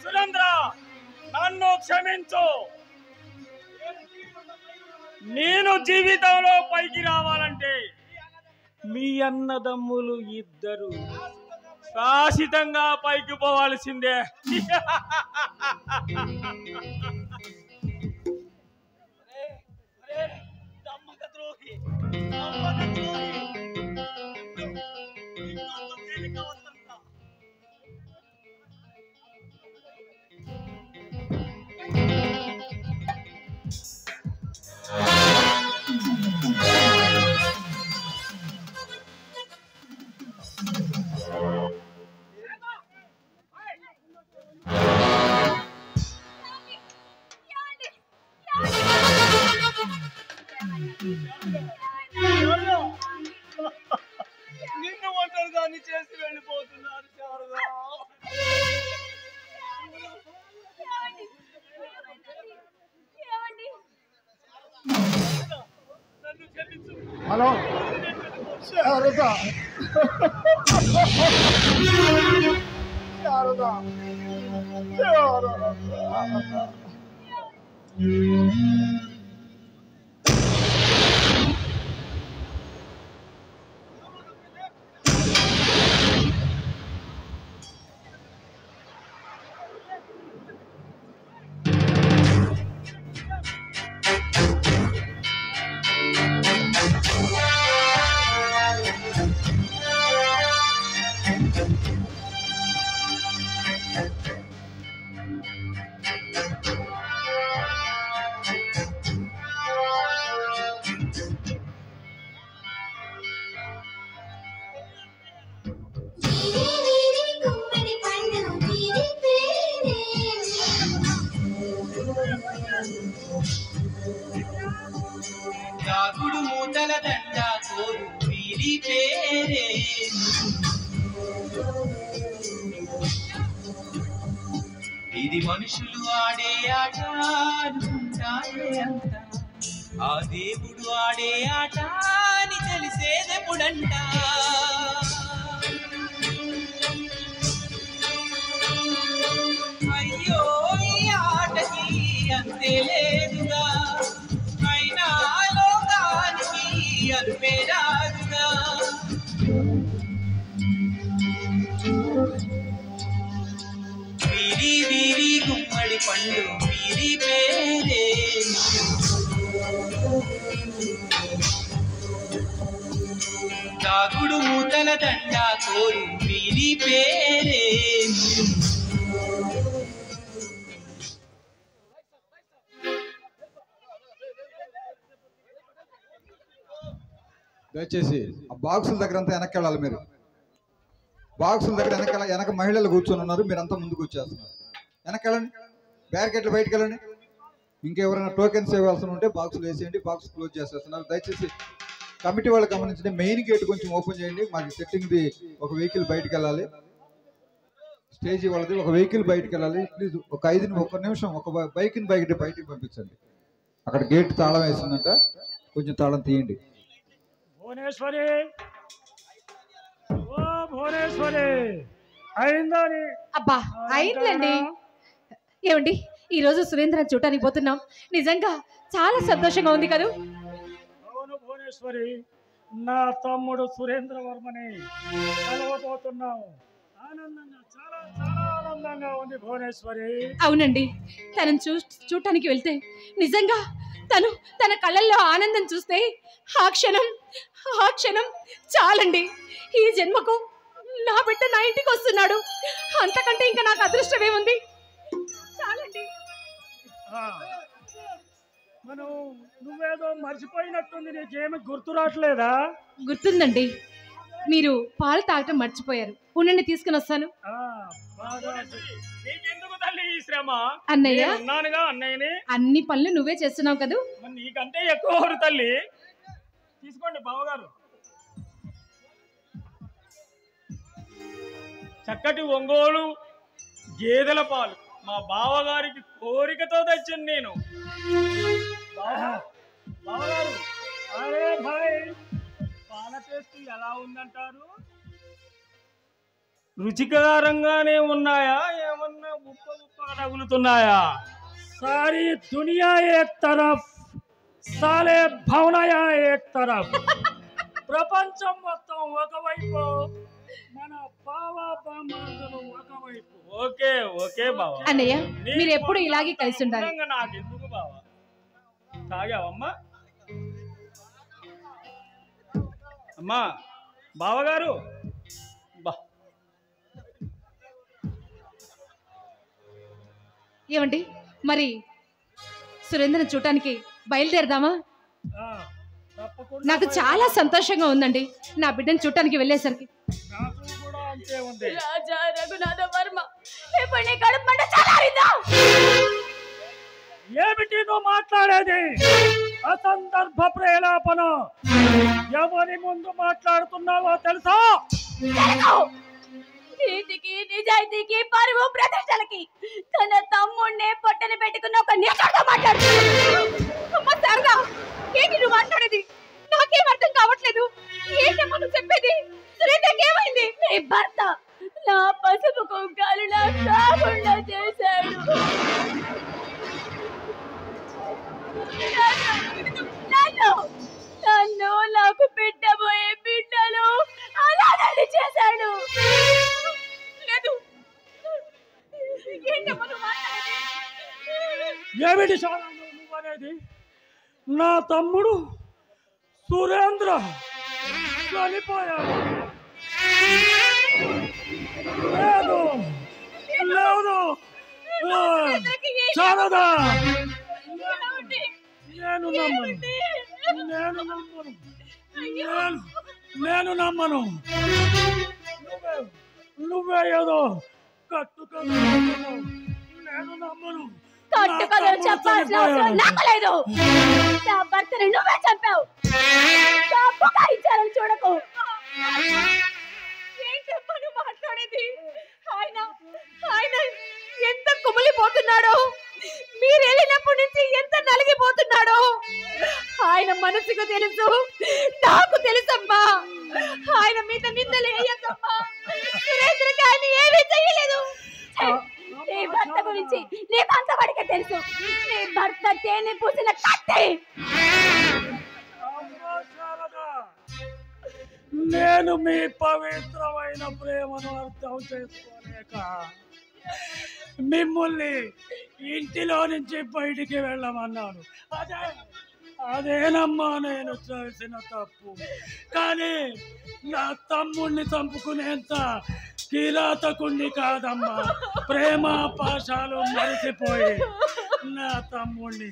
సురేంద్ర, నన్ను క్షమించు. నేను జీవితంలో పైకి రావాలంటే మీ అన్నదమ్ములు ఇద్దరు శాశ్వతంగా పైకి పోవాల్సిందే. నిన్ను ఒంటరిదాన్ని చేసి వెళ్ళిపోతున్నారు శారదా. హలో శారదా, శారదా, శారదా. దాగుడు మూతల దండ కోరు వీరి పేరే. ఇది మనుషులు ఆడే ఆట అనుకుంటారే అంత, ఆ దేవుడు ఆడే ఆట అని తెలిసేదెప్పుడంట. అయ్యో ఈ ఆటకి అంతే లేదుగా, అయినా లోకానికి అరుపే రాదుగా. వీరి వీరి గుమ్మడి పండు వీరి పేరే. దాగుడు మూతల దండ కోరు వీరి పేరే. దయచేసి ఆ బాక్సుల దగ్గర అంతా వెనక్కి వెళ్ళాలి. మీరు బాక్సుల దగ్గర వెనక మహిళలు కూర్చొని ఉన్నారు, మీరంతా ముందుకు వచ్చేస్తున్నారు. వెనక్కి వెళ్ళండి, బ్యారికేట్లు బయటకు వెళ్ళండి. ఇంకెవరైనా టోకెన్స్ ఇవ్వాల్సి ఉంటే బాక్సులు వేసేయండి, బాక్స్ క్లోజ్ చేసేస్తున్నారు. దయచేసి కమిటీ వాళ్ళు గమనించండి, మెయిన్ గేట్ కొంచెం ఓపెన్ చేయండి. మాకు సెట్టింగ్ది ఒక వెహికల్ బయటకు వెళ్ళాలి, స్టేజీ వాళ్ళది ఒక వెహికల్ బయటకు వెళ్ళాలి. ప్లీజ్ ఒక 1 నిమిషం ఒక బైక్ని బయటికి పంపించండి. అక్కడ గేట్ తాళం వేసిందంట, కొంచెం తాళం తీయండి. భువనేశ్వరి, ఓ భువనేశ్వరి, అయిందని. అబ్బా అయిందండి. ఏమండి ఈ రోజు సురేంద్ర చూడటానికి పోతున్నాం, నిజంగా చాలా సంతోషంగా ఉంది కదా. అవును భువనేశ్వరి, నా తమ్ముడు సురేంద్ర వర్మని కలవబోతున్నాం. ఆనందంగా, చాలా చాలా ఆనందంగా ఉంది భువనేశ్వరి. అవునండి, తనను చూడటానికి వెళ్తే నిజంగా తన కళ్ళల్లో ఆనందం చూస్తే ఆ క్షణం చాలండి. ఈ జన్మకు నా బిడ్డ నా ఇంటికి వస్తున్నాడు, అంతకంటే ఇంకా నాకు అదృష్టం ఏముంది. చాలండి. మనం నువ్వేదో మర్చిపోయినట్టుంది, నీకేమి గుర్తు రావట్లేదా? గుర్తుందండి, మీరు పాలు తాగటం మర్చిపోయారు. ఉండండి, తీసుకుని వస్తాను. నీకెందుకు తల్లి ఈ శ్రమ? అన్నయ్య ఉన్నానుగా, అన్నయ్యని. అన్ని పనులు నువ్వే చేస్తున్నావు కదా. నీకంటే ఎక్కువ తల్లి. తీసుకోండి బావగారు. చక్కటి ఒంగోలు గేదెల పాలు మా బావగారికి కోరికతో తెచ్చాను నేను. బావగారు, అరే భాయ్, పాల టేస్ట్ ఎలా ఉందంటారు? రుచికరంగానే ఉన్నాయా, ఏమన్నా ఉప్ప తగులుతున్నాయా? सारी दुनिया एक तरफ, సాలే భవనయా ఏక్ తరఫ్ ప్రపంచం మొత్తం ఒకవైపు, మన బావా బామ్మర్దులు ఒకవైపు. ఓకే ఓకే బావా. అన్నయ్య మీరు ఎప్పుడు ఇలాగే కలిసి ఉండాలి. నాకెందుకు బావా? తాగావమ్మా? అమ్మా బావగారు బా ఏమండి మరి సురేంద్రని చూడటానికి బయలుదేరదామా? నాకు చాలా సంతోషంగా ఉందండి నా బిడ్డను చూడటానికి వెళ్ళేసరికి. రాజా రఘునాథ వర్మ ఇప్పుడు నీ కడుపు మంట చల్లారిందా? ఏమిటి నువ్వు మాట్లాడేది? అసందర్భ ప్రేలాపన. ఎవరి ముందు మాట్లాడుతున్నావో తెలుసా? నీతికి నిజాయితీకి పరువు ప్రతిష్టలకి తన తమ్ముడిని పొట్టని పెట్టుకున్న ఒక నీచుడితో మాట్లాడుతున్నాడు. ఏంటి నువ్వు మాట్లాడేది? నాకేం అర్థం కావట్లేదు. ఏంటమ్మా నువ్వు చెప్పేది? సురేంద్రకి ఏమైంది? నీ భర్త నా పసుపు కుంకాలు నా కాకుండా చేశాడు. నన్ను నాకు పెట్టబోయే బిడ్డలు అలాగే చేశాడు. లేదు ఏమిటి నువ్వు అనేది? నా తమ్ముడు సురేంద్ర చనిపోయాడు. లేదు లేదు చాలదా? నేను నమ్మను, నేను నమ్మను, నేను నమ్మను. నువ్వే ఏదో కట్టుకలు నేను నమ్మను. కట్టుకలు చెప్పాల్సిన అవసరం నాకు లేదు. నా భర్తని నువ్వే చంపావు. ఇచ్చారని చూడకు. ఏంటమ్మా నువ్వు మాట్లాడేది? ఆయన ఆయన ఎంత కుమిలిపోతున్నాడో, మీరు వెళ్ళినప్పటి నుంచి ఎంత నలిగిపోతున్నాడో ఆయన మనసుకు తెలుసు, నాకు తెలుసమ్మా. ఆయన మీద నిందలు వేయద్దమ్మా. సురేంద్రకి ఆయన ఏమీ చెయ్యలేదు. నీ భర్త గురించి నీకు అంతవరకే తెలుసు. నీ భర్త తేనె పూసిన కత్తి. నేను మీ పవిత్రమైన ప్రేమను అర్థం చేసుకోలేక మిమ్మల్ని ఇంటిలో నుంచి బయటికి వెళ్ళమన్నాను. అదేనమ్మా నేను చేసిన తప్పు. కానీ నా తమ్ముణ్ణి చంపుకునేంత కిరాతకుణ్ణి కాదమ్మా. ప్రేమ పాశాలు మరిచిపోయి నా తమ్ముణ్ణి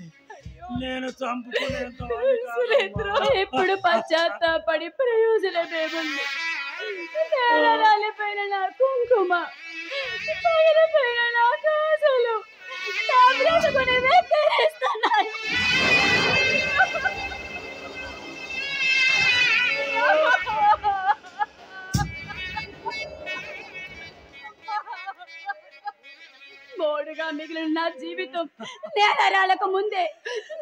నేను చంపుకునేంత ఎప్పుడు పశ్చాత్తాపడి ప్రయోజనమేముంది? రాలిపోయిన నా కుంకుమ, పగిలిపోయిన నా కాసులు నా బ్రతుకుని వెక్కిరిస్తున్నాయి. మోడుగా మిగిలిన నా జీవితం నేలరాలకు ముందే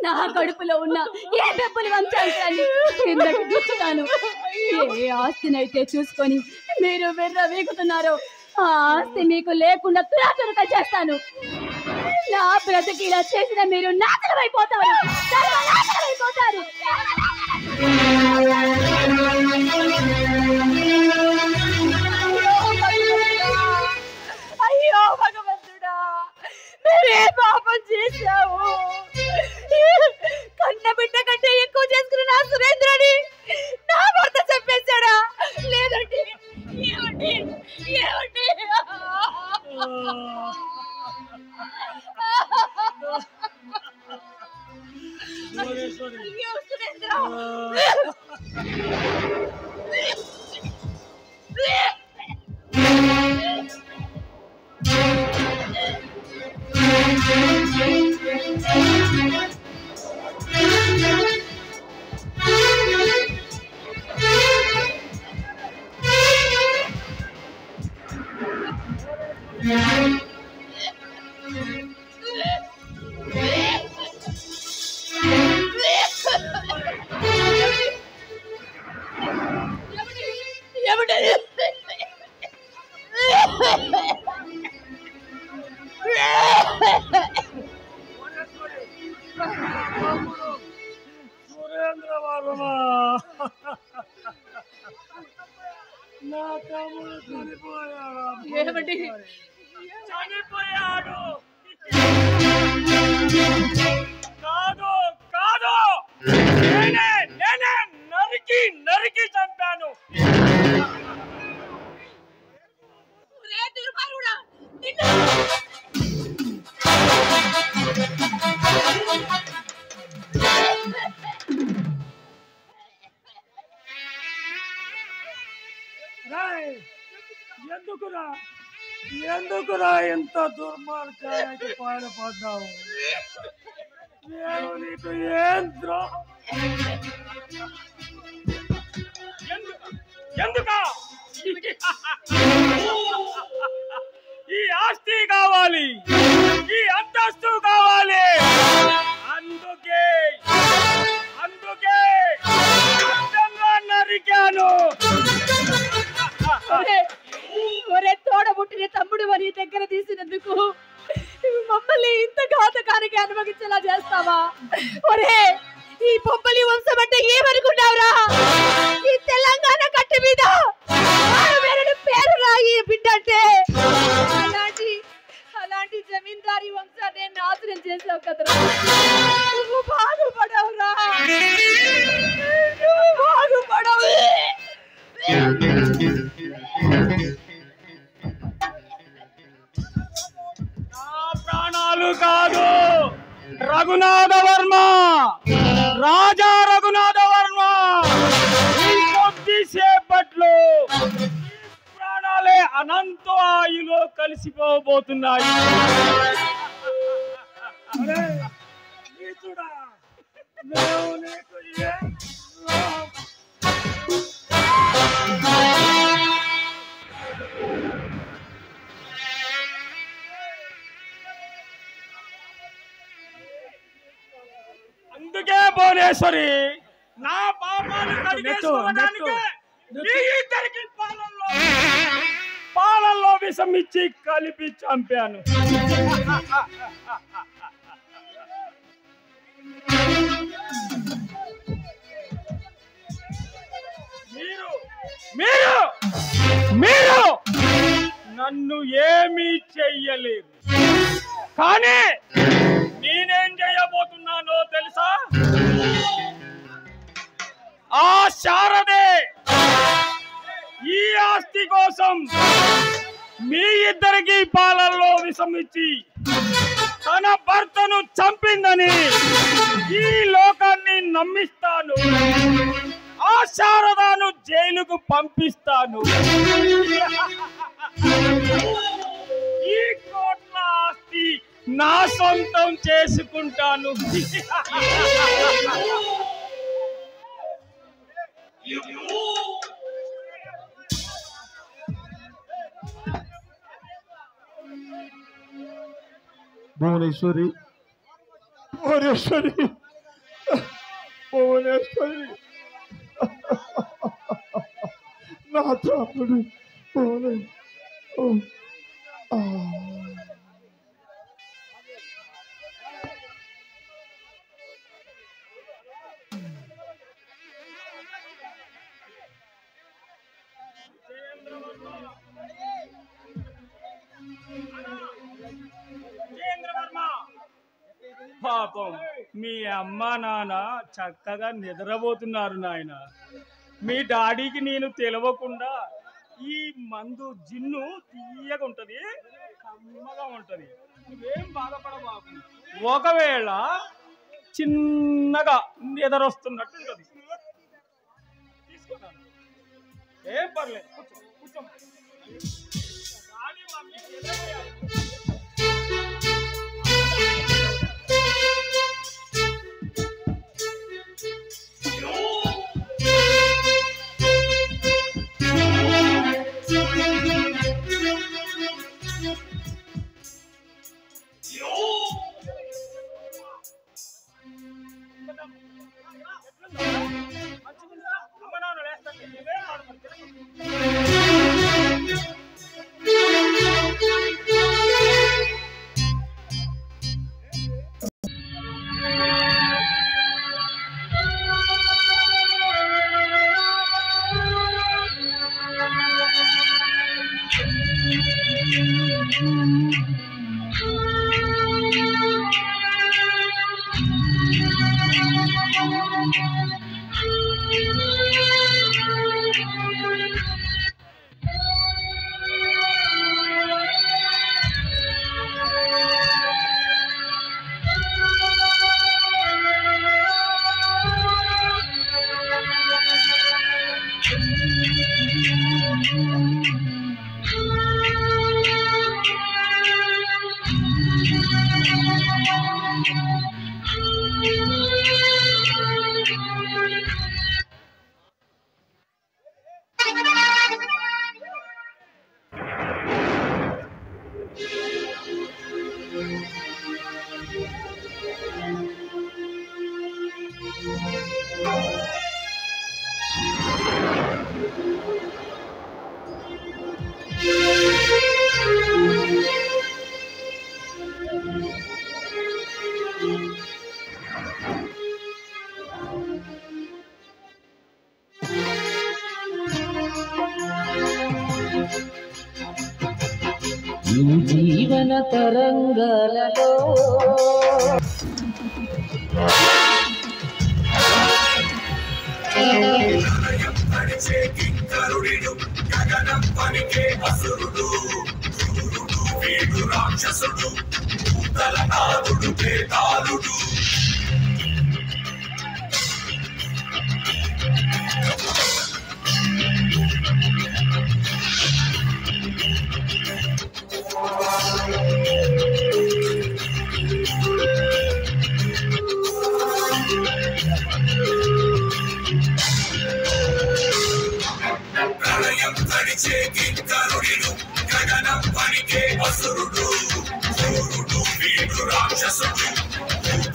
నా కడుపులో ఉన్న ఏ బెప్పులు వంచాలని కిందకి దించుతాను. ఏ ఆస్తినైతే చూసుకొని మీరు వెర్ర వీగుతున్నారో ఆ ఆస్తి మీకు లేకుండా తురాతురక చేస్తాను. నా బ్రతికి ఇలా చేసిన మీరు నాశనమైపోతారు. అయ్యో భగవంతుడా, మేమే పాపం చేశావు. కన్న బిడ్డ కంటే ఎక్కువ చేసుకున్న నా సురేంద్రని నా భర్త చెప్పేశాడా? లేదండి ఏమండి ఏమండి? అయ్యో సురేంద్ర, నా తమ్ముడు చనిపోయాడు. ఏమండి? చనిపోయాడు. కాదు కాదు, నేనే నరికి నరికి చంపాను. ఎందుకురా ఎంత దుర్మార్గానికి పాల్పడ్డావు? నేను నీకు ఏం ఎందుకా? ఈ ఆస్తి కావాలి, ఈ అంతస్తు కావాలి. అందుకే నరికాను. ఒరే తోడబుట్టిన తమ్ముడు అని దగ్గర తీసినందుకు మమ్మల్ని ఇంత ఘాతకానికి అనుభవించేలా చేస్తావా? ఒరే, ఈ బొబ్బలి వంశం అంటే ఏమనుకున్నావురా? ఈ తెలంగాణ కట్ట మీద పేరు రాయి బిడ్డ అంటే అలాంటి జమీందారీ వంశాన్ని నాశనం చేసావు కదరా. నువ్వు బాగుపడవురా, నువ్వు బాగుపడవు. ప్రాణాలు కాదు, రఘునాథ వర్మ, రాజా రఘునాథ వర్మ కొద్దిసేపట్లో ప్రాణాలే అనంత ఆయులో కలిసిపోబోతున్నాయి. అందుకే భువనేశ్వరి, నా పాపాలు కడిగేసుకోవడానికే మీ ఇద్దరికి పాలల్లో విషం ఇచ్చి కలిపి చంపాను. మీరు నన్ను ఏమీ చెయ్యలేరు, కానీ నేనేం చేయబోతున్నానో తెలుసా? ఆ శారదే ఈ ఆస్తి కోసం మీ ఇద్దరికి పాలల్లో విషం ఇచ్చి తన భర్తను చంపిందని ఈ లోకాన్ని నమ్మిస్తాను. ఆ శారదాను జైలుకు పంపిస్తాను. ఈ కోట్ల ఆస్తి నా సొంతం చేసుకుంటాను. భువనేశ్వరి, నా తమ్ముడు పాపం మీ అమ్మ నాన్న చక్కగా నిద్రపోతున్నారు నాయన. మీ డాడీకి నేను తెలియకుండా ఈ మందు జిన్ను తీయగా ఉంటది, కమ్మగా ఉంటది. నువ్వేం బాధపడబాకు. ఒకవేళ చిన్నగా నిద్రొస్తున్నట్టు ఉంటది, తీసుకున్నాను. ఏం పర్లేదు, కూర్చో. డాడీ మమ్మీ నిద్రపోయారు. ఈ జీవన తరంగాలలో రాక్షసుడు తలనాదుడు పేతాళుడు ప్రళయం తడిచే కింకరుడిను గగనం పనికే అసురుడు సూర్యుడు వీడు రాక్షసుడు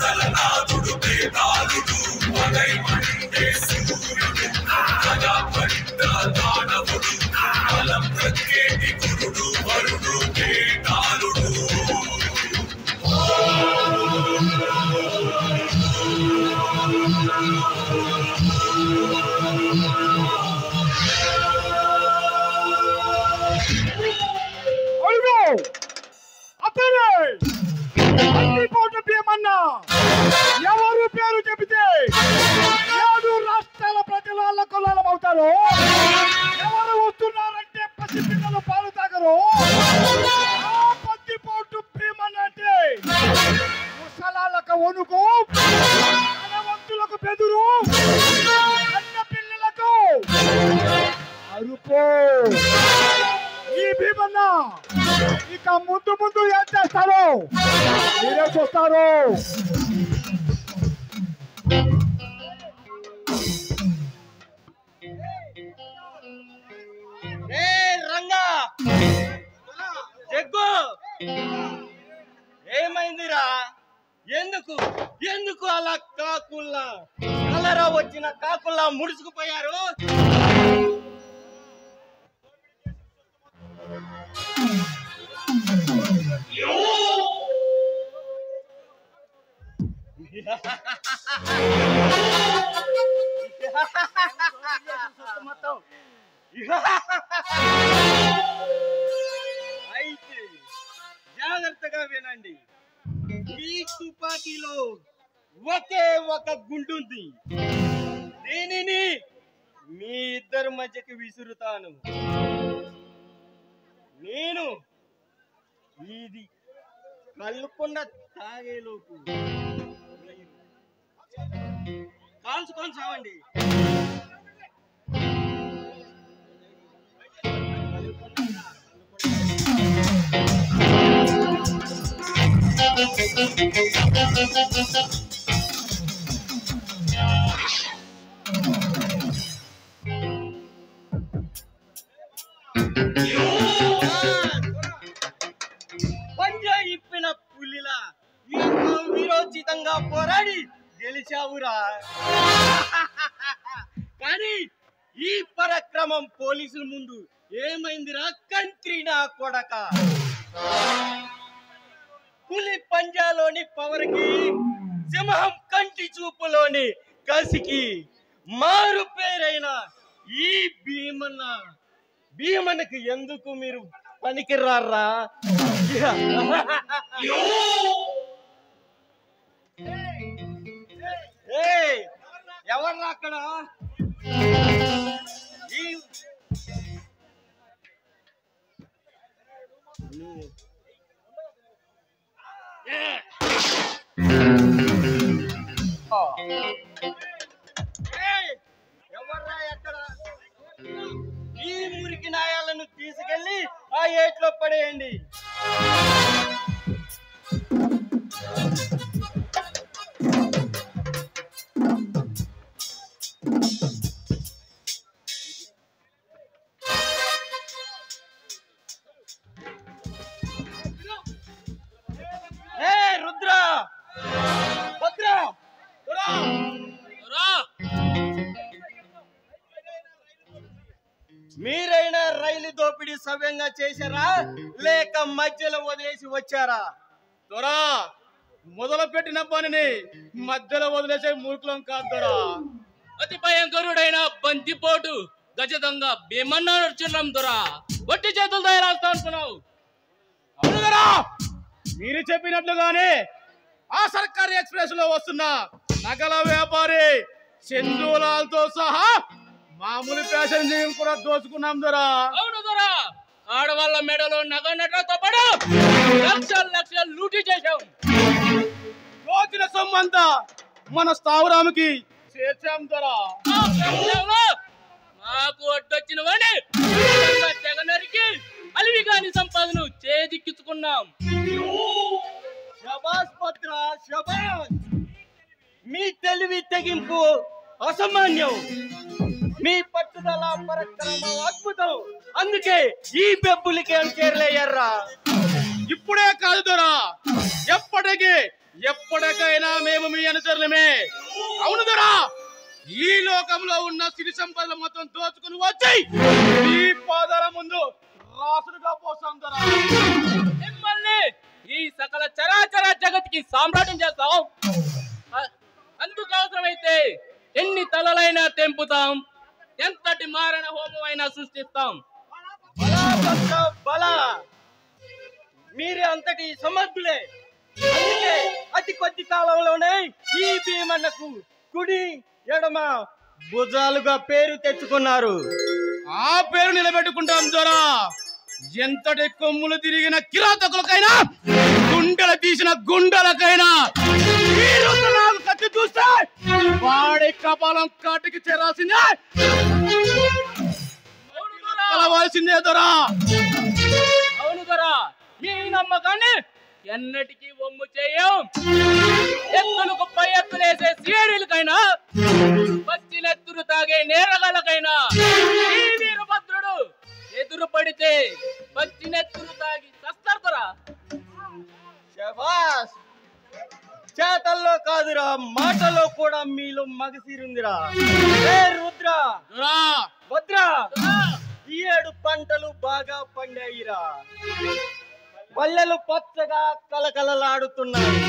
తలనాదుడు పేతాళుడు పగై మండే సూర్యుడు కథా పట్ట దానవుడు బలం ప్రత్యేటి గురుడు వరుడు పేతాళుడు ఎవరు పేరు చెబితే 7 రాష్ట్రాల ప్రజలు అల్లకొల్లమవుతారు. ఎవరు వస్తున్నారంటే పసిపిల్లలు పాలు తాగరు. పత్తిపోటు భీమన్న అంటే ముసలాలకు వణుకు, ధనవంతులకు బెదురు, అన్న పిల్లలకు అరుపు. ఈ భీమన్న ఇక ముందు ముందు ఏం చేస్తారు మీరే చూస్తారు. రంగా జగ్గు ఏమైందిరా? ఎందుకు ఎందుకు అలా కాకుల్లా కలరా వచ్చిన కాకుల్లా ముడుచుకుపోయారు? అయితే జాగ్రత్తగా వినండి. ఈ తుపాకీలో ఒకే ఒక గుండుంది. దీనిని మీ ఇద్దరి మధ్యకి విసురుతాను. నేను ఇది కళ్ళుకుండా తాగేలోపు కాల్చుకొని చావండి. పంజా ఇప్పిన పులిలా వీరోచితంగా పోరాడి గెలిచావురా. కానీ ఈ పరాక్రమం పోలీసుల ముందు ఏమైందిరా కంత్రి నా కొడక? పులి పంజాలోని పవర్కి, సింహం కంటి చూపులోని కసికి మారు పేరైన ఈ భీమన్నకి ఎందుకు మీరు పనికిరారా? ఎక్కడ ఎవర్రా ఎక్కడ ఈ మురికి నాయాలను తీసుకెళ్లి ఆ ఏట్లో పడేయండి. రుద్ర భద్ర మీరైనా రైలు దోపిడీ సవ్యంగా చేశారా లేక మధ్యలో వదిలేసి వచ్చారా? దొరా మొదలు పెట్టిన పనిని మధ్యలో వదిలేసే మూర్ఖులం కాదు దొరా. అతి భయంకరుడైన బంతిపోటు గజదంగ భీమన్నాడు దొరా. వట్టి చేతులతో రాస్తా అనుకున్నావు. అవును దొరా, మీరు చెప్పినట్లుగానే ఆ సర్కారీ ఎక్స్ప్రెస్ లో వస్తున్న నగల వ్యాపారి చందూలాల్తో సహా మామూలు ప్యాసింజర్ కూడా దోచుకున్నాం దొరా. అవును దొరా, ఆడవాళ్ళ మెడలో నగ నగలతో పాటు లక్షలు లక్షలు లూటీ చేశాం. దోచిన సొమ్మంతా మన స్థావరానికి చేర్చాం దొరా. మాకు అడ్డొచ్చిన వాడిని తెగనరికి అలివి కాని సంపాదన చేజిక్కించుకున్నాం. శబాష్ పత్ర శబాష్, మీ తెలివి తెగింపు అసామాన్యం, మీ పట్టుదల పరాక్రమం అద్భుతం. అందుకే ఈ బెబ్బులకి చేరలేయర్రా. ఇప్పుడే కాదు దొరా, ఎప్పటికైనా మేము మీ అనుచరులమే. అవును దొరా, ఈ లోకంలో ఉన్న సిరి సంపదలు మొత్తం దోచుకుని వచ్చి ఈ పాదాల ముందు రాసులుగా పోసాం దొరా. మిమ్మల్ని ఈ సకల చరాచర జగత్కి సామ్రాజ్యం చేస్తాం. అందుకు అవసరమైతే ఎన్ని తలలైనా తెంపుతాం, ఎంతటి మారణ హోమం అయినా సృష్టిస్తాం. బల మీరే అంతటి సమర్థులే. అందుకే అతి కొద్ది కాలంలోనే ఈ భీమన్నకు కుడి ఎడమ భుజాలుగా పేరు తెచ్చుకున్నారు. ఆ పేరు నిలబెట్టుకుంటాం దొరా. ఎంతటి కొమ్ములు తిరిగిన కిరాతకులకైనా, గుండెలు తీసిన గుండెలకైనా కత్తి చూస్తే వాడి కపాలం కాటికి చేరాల్సిందే, కలవాల్సిందే దొరా. అవును దొరా, మీ నమ్మకాన్ని ఎన్నటికీ ఒమ్ము చేయం. ఎత్తులకు పై ఎత్తులేసే సీడీలకైనా, పచ్చినెత్తులు తాగే నేరగాలకైనా ఈ వీరభద్రుడు ఎదురు పడితే పచ్చినెత్తులు తాగి చస్తారు దొరా. శబాష్, చేతల్లో కాదురా మాటలో కూడా మీలో మగసిరుందిరా. రుద్ర భద్ర, ఈ 7 పంటలు బాగా పండాయిరా. పల్లెలు పచ్చగా కలకలలాడుతున్నాయి.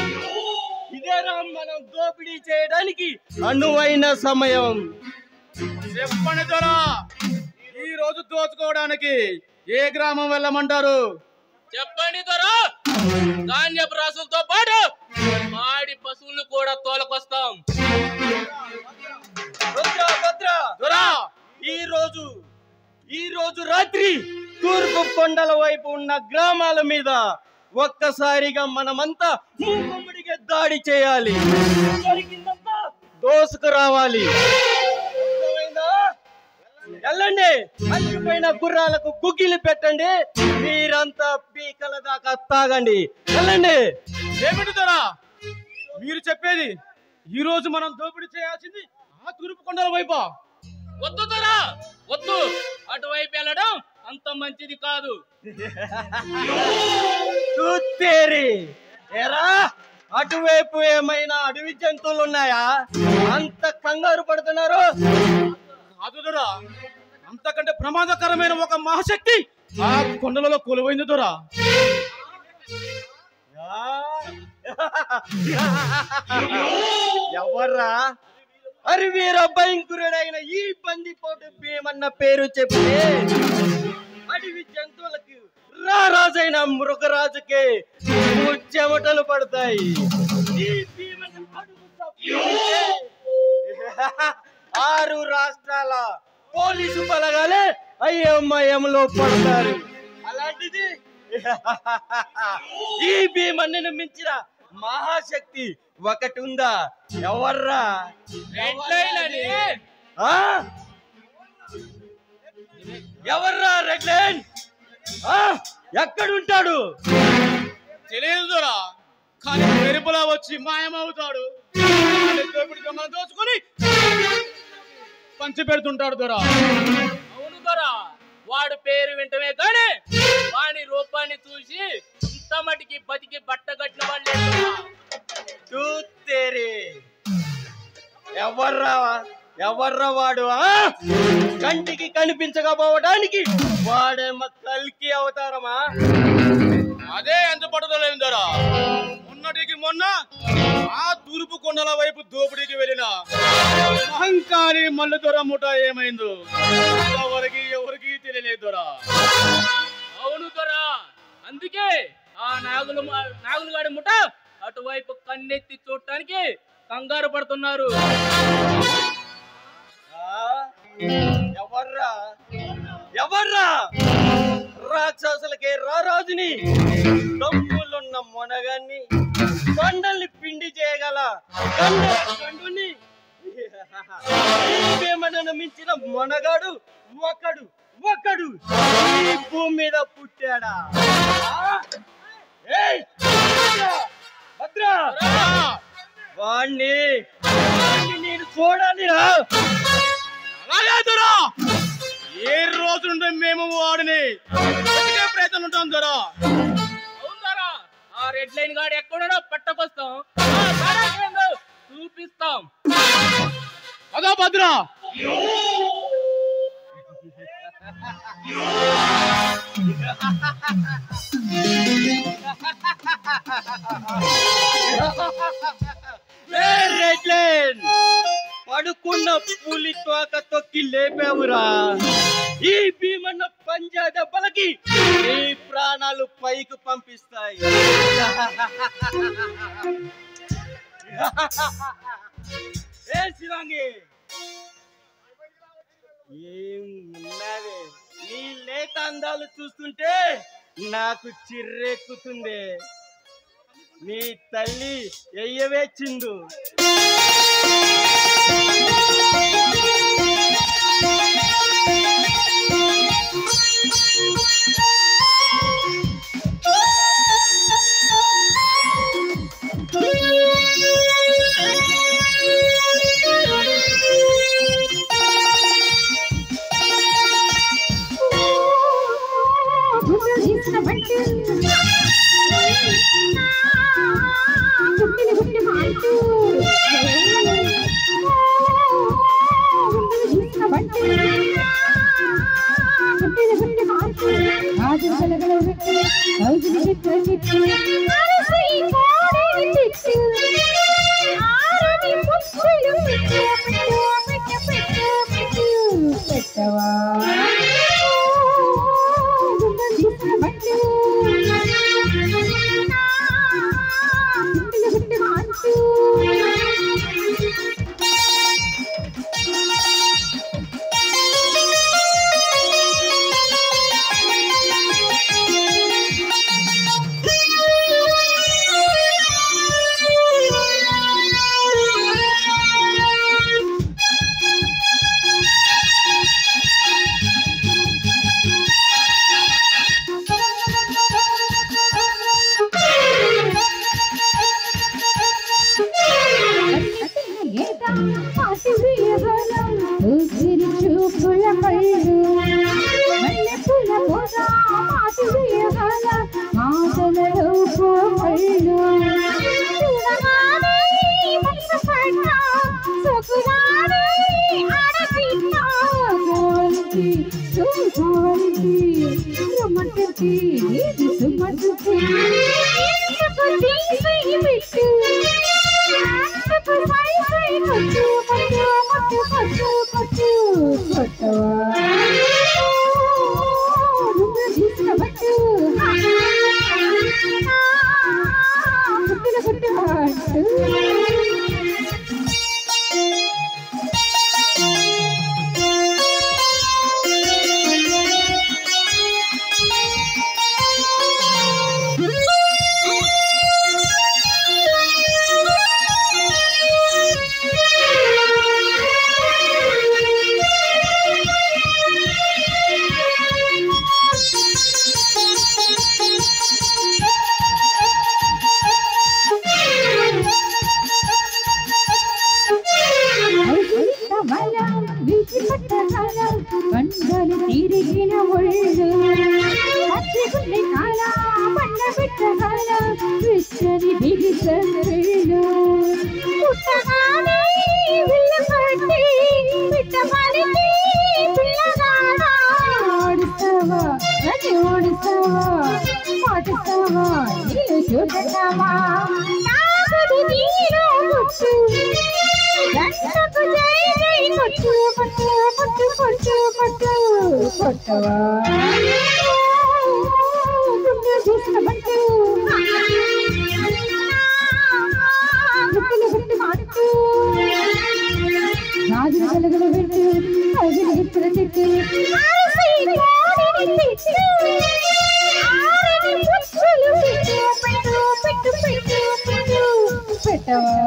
ఇదేరా మనం దోపిడీ చేయడానికి అనువైన సమయం. చెప్పండి దొరా, ఈ రోజు దోచుకోవడానికి ఏ గ్రామం వెళ్ళమంటారు? చెప్పండి దొరా, ధాన్యపు రాసులతో పాటు మాడి పశువులు కూడా తోలకొస్తాం. ఈ రోజు రాత్రి తూర్పు కొండల వైపు ఉన్న గ్రామాల మీద ఒక్కసారిగా మనమంతా మూకుమ్మడిగా దాడి చేయాలి. దోసుకు రావాలి. వెళ్ళండి, అచ్చిపోయిన గుర్రాలకు గుగ్గిలి పెట్టండి. మీరంతా పీకల దాకా తాగండి. వెళ్ళండి. ఏమిటి దొరా మీరు చెప్పేది? ఈ రోజు మనం దోపిడీ చేయాల్సింది ఆ తూర్పు కొండల వైపా? వద్దు దొరా, వద్దు. అటువైపు వెళ్ళడం అంత మంచిది కాదు. ఎరా, అటువైపు ఏమైనా అడవి జంతువులు ఉన్నాయా? అంత కంగారు పడుతున్నారు? కాదు దొరా, అంతకంటే ప్రమాదకరమైన ఒక మహాశక్తి ఆ కొండలలో కొలువైంది దొరా. ఎవర్రా? అరివీర భయంకరుడైన ఈ బందిపోటు భీమన్న పేరు చెప్పి అడవి జంతువులకు రారాజైన మృగరాజుకే చెమటలు పడతాయి. ఈ భీమన్న 6 రాష్ట్రాల పోలీసు బలగాలే అయోమయంలో పడతారు. అలాంటిది ఈ భీమన్నను మించిన మహాశక్తి ఒకటి ఉందా? ఎవర్రా? ఎవర్రా రెడ్ లైన్? ఎక్కడుంటాడు? తెలియదు దొరా, కానీ మెరుపులా వచ్చి మాయమవుతాడు. దోచుకొని పంచి పెడుతుంటాడు దొరా. అవును దొరా, వాడు పేరు వింటమే కానీ వాడి రూపాన్ని చూసి ఇంత మటికి బతికి బట్ట కట్టిన వాళ్ళే. ఎవర్రా వాడు? కంటికి కనిపించకపోవడానికి వాడేమో కల్కి అవతారమా? అదే ఎంత పట్టుదలేదు దొరా. మొన్నటికి మొన్న ఆ తూర్పు కొండల వైపు దోపిడీకి వెళ్ళిన అహంకారి మల్లు దొర ముఠ ఏమైందో ఎవరికి తెలియలేదు దొరా. అవును దొరా, అందుకే ఆ నాగులుగాడి ముఠ అటువైపు కన్నెత్తి చూడటానికి కంగారు పడుతున్నారు. ఎవర్రా? రాక్షసులకే రారాజుని, దమ్ములున్న మొనగాన్ని, కొండల్ని పిండి చేయగల కండుని, భీమన్నను మించిన మొనగాడు ఒకడు ఈ భూమి మీద పుట్టాడా? భద్రా, వాణ్ణి నేను చూడాలిరా. అలాగే ఏ రోజు నుండి మేము వాడిని ప్రయత్నం ఉంటాం దొరా. అవును దొరా, ఆ రెడ్ లైన్ గాడు ఎక్కడో పట్టకొస్తాం, చూపిస్తాం. అదో భద్రా. రెడ్ లైన్, పడుకున్న పులి తోక తొక్కి లేపావురా. ఈ భీమన్న పంజా దెబ్బలకి నీ ప్రాణాలు పైకి పంపిస్తాయి. ఏ శివాంగి, ఏం ఉన్నది? నీ లేత అందాలు చూస్తుంటే నాకు చిర్రెక్కుతుంది. నీ తల్లి ఎయ్యవే చిందు. బలం విడిచిపెట్టగలం కండలు తిరిగిన ఒళ్ళు పచ్చిగుండె కాల పండబెట్టగలం విచ్చని బిగిసలు పుట్టగానే విల్లు పట్టి పిట్టమలికి పిల్లగాడా ఓడిస్తావా నన్ను ఓడిస్తావా ఓడిస్తావా నీళ్ళు చూడతావా నాగుడు నీరు ముట్టు దండకు జై జై కొట్టు కొట్టు కొట్టు కొట్టు కొట్టు కొట్టవా గుండె చూసిన పట్టు గుట్టులు గుట్టు మాట్టు రాజుల గలగల పెట్టు అవిన గిట్టుల చెట్టు పెట్టవా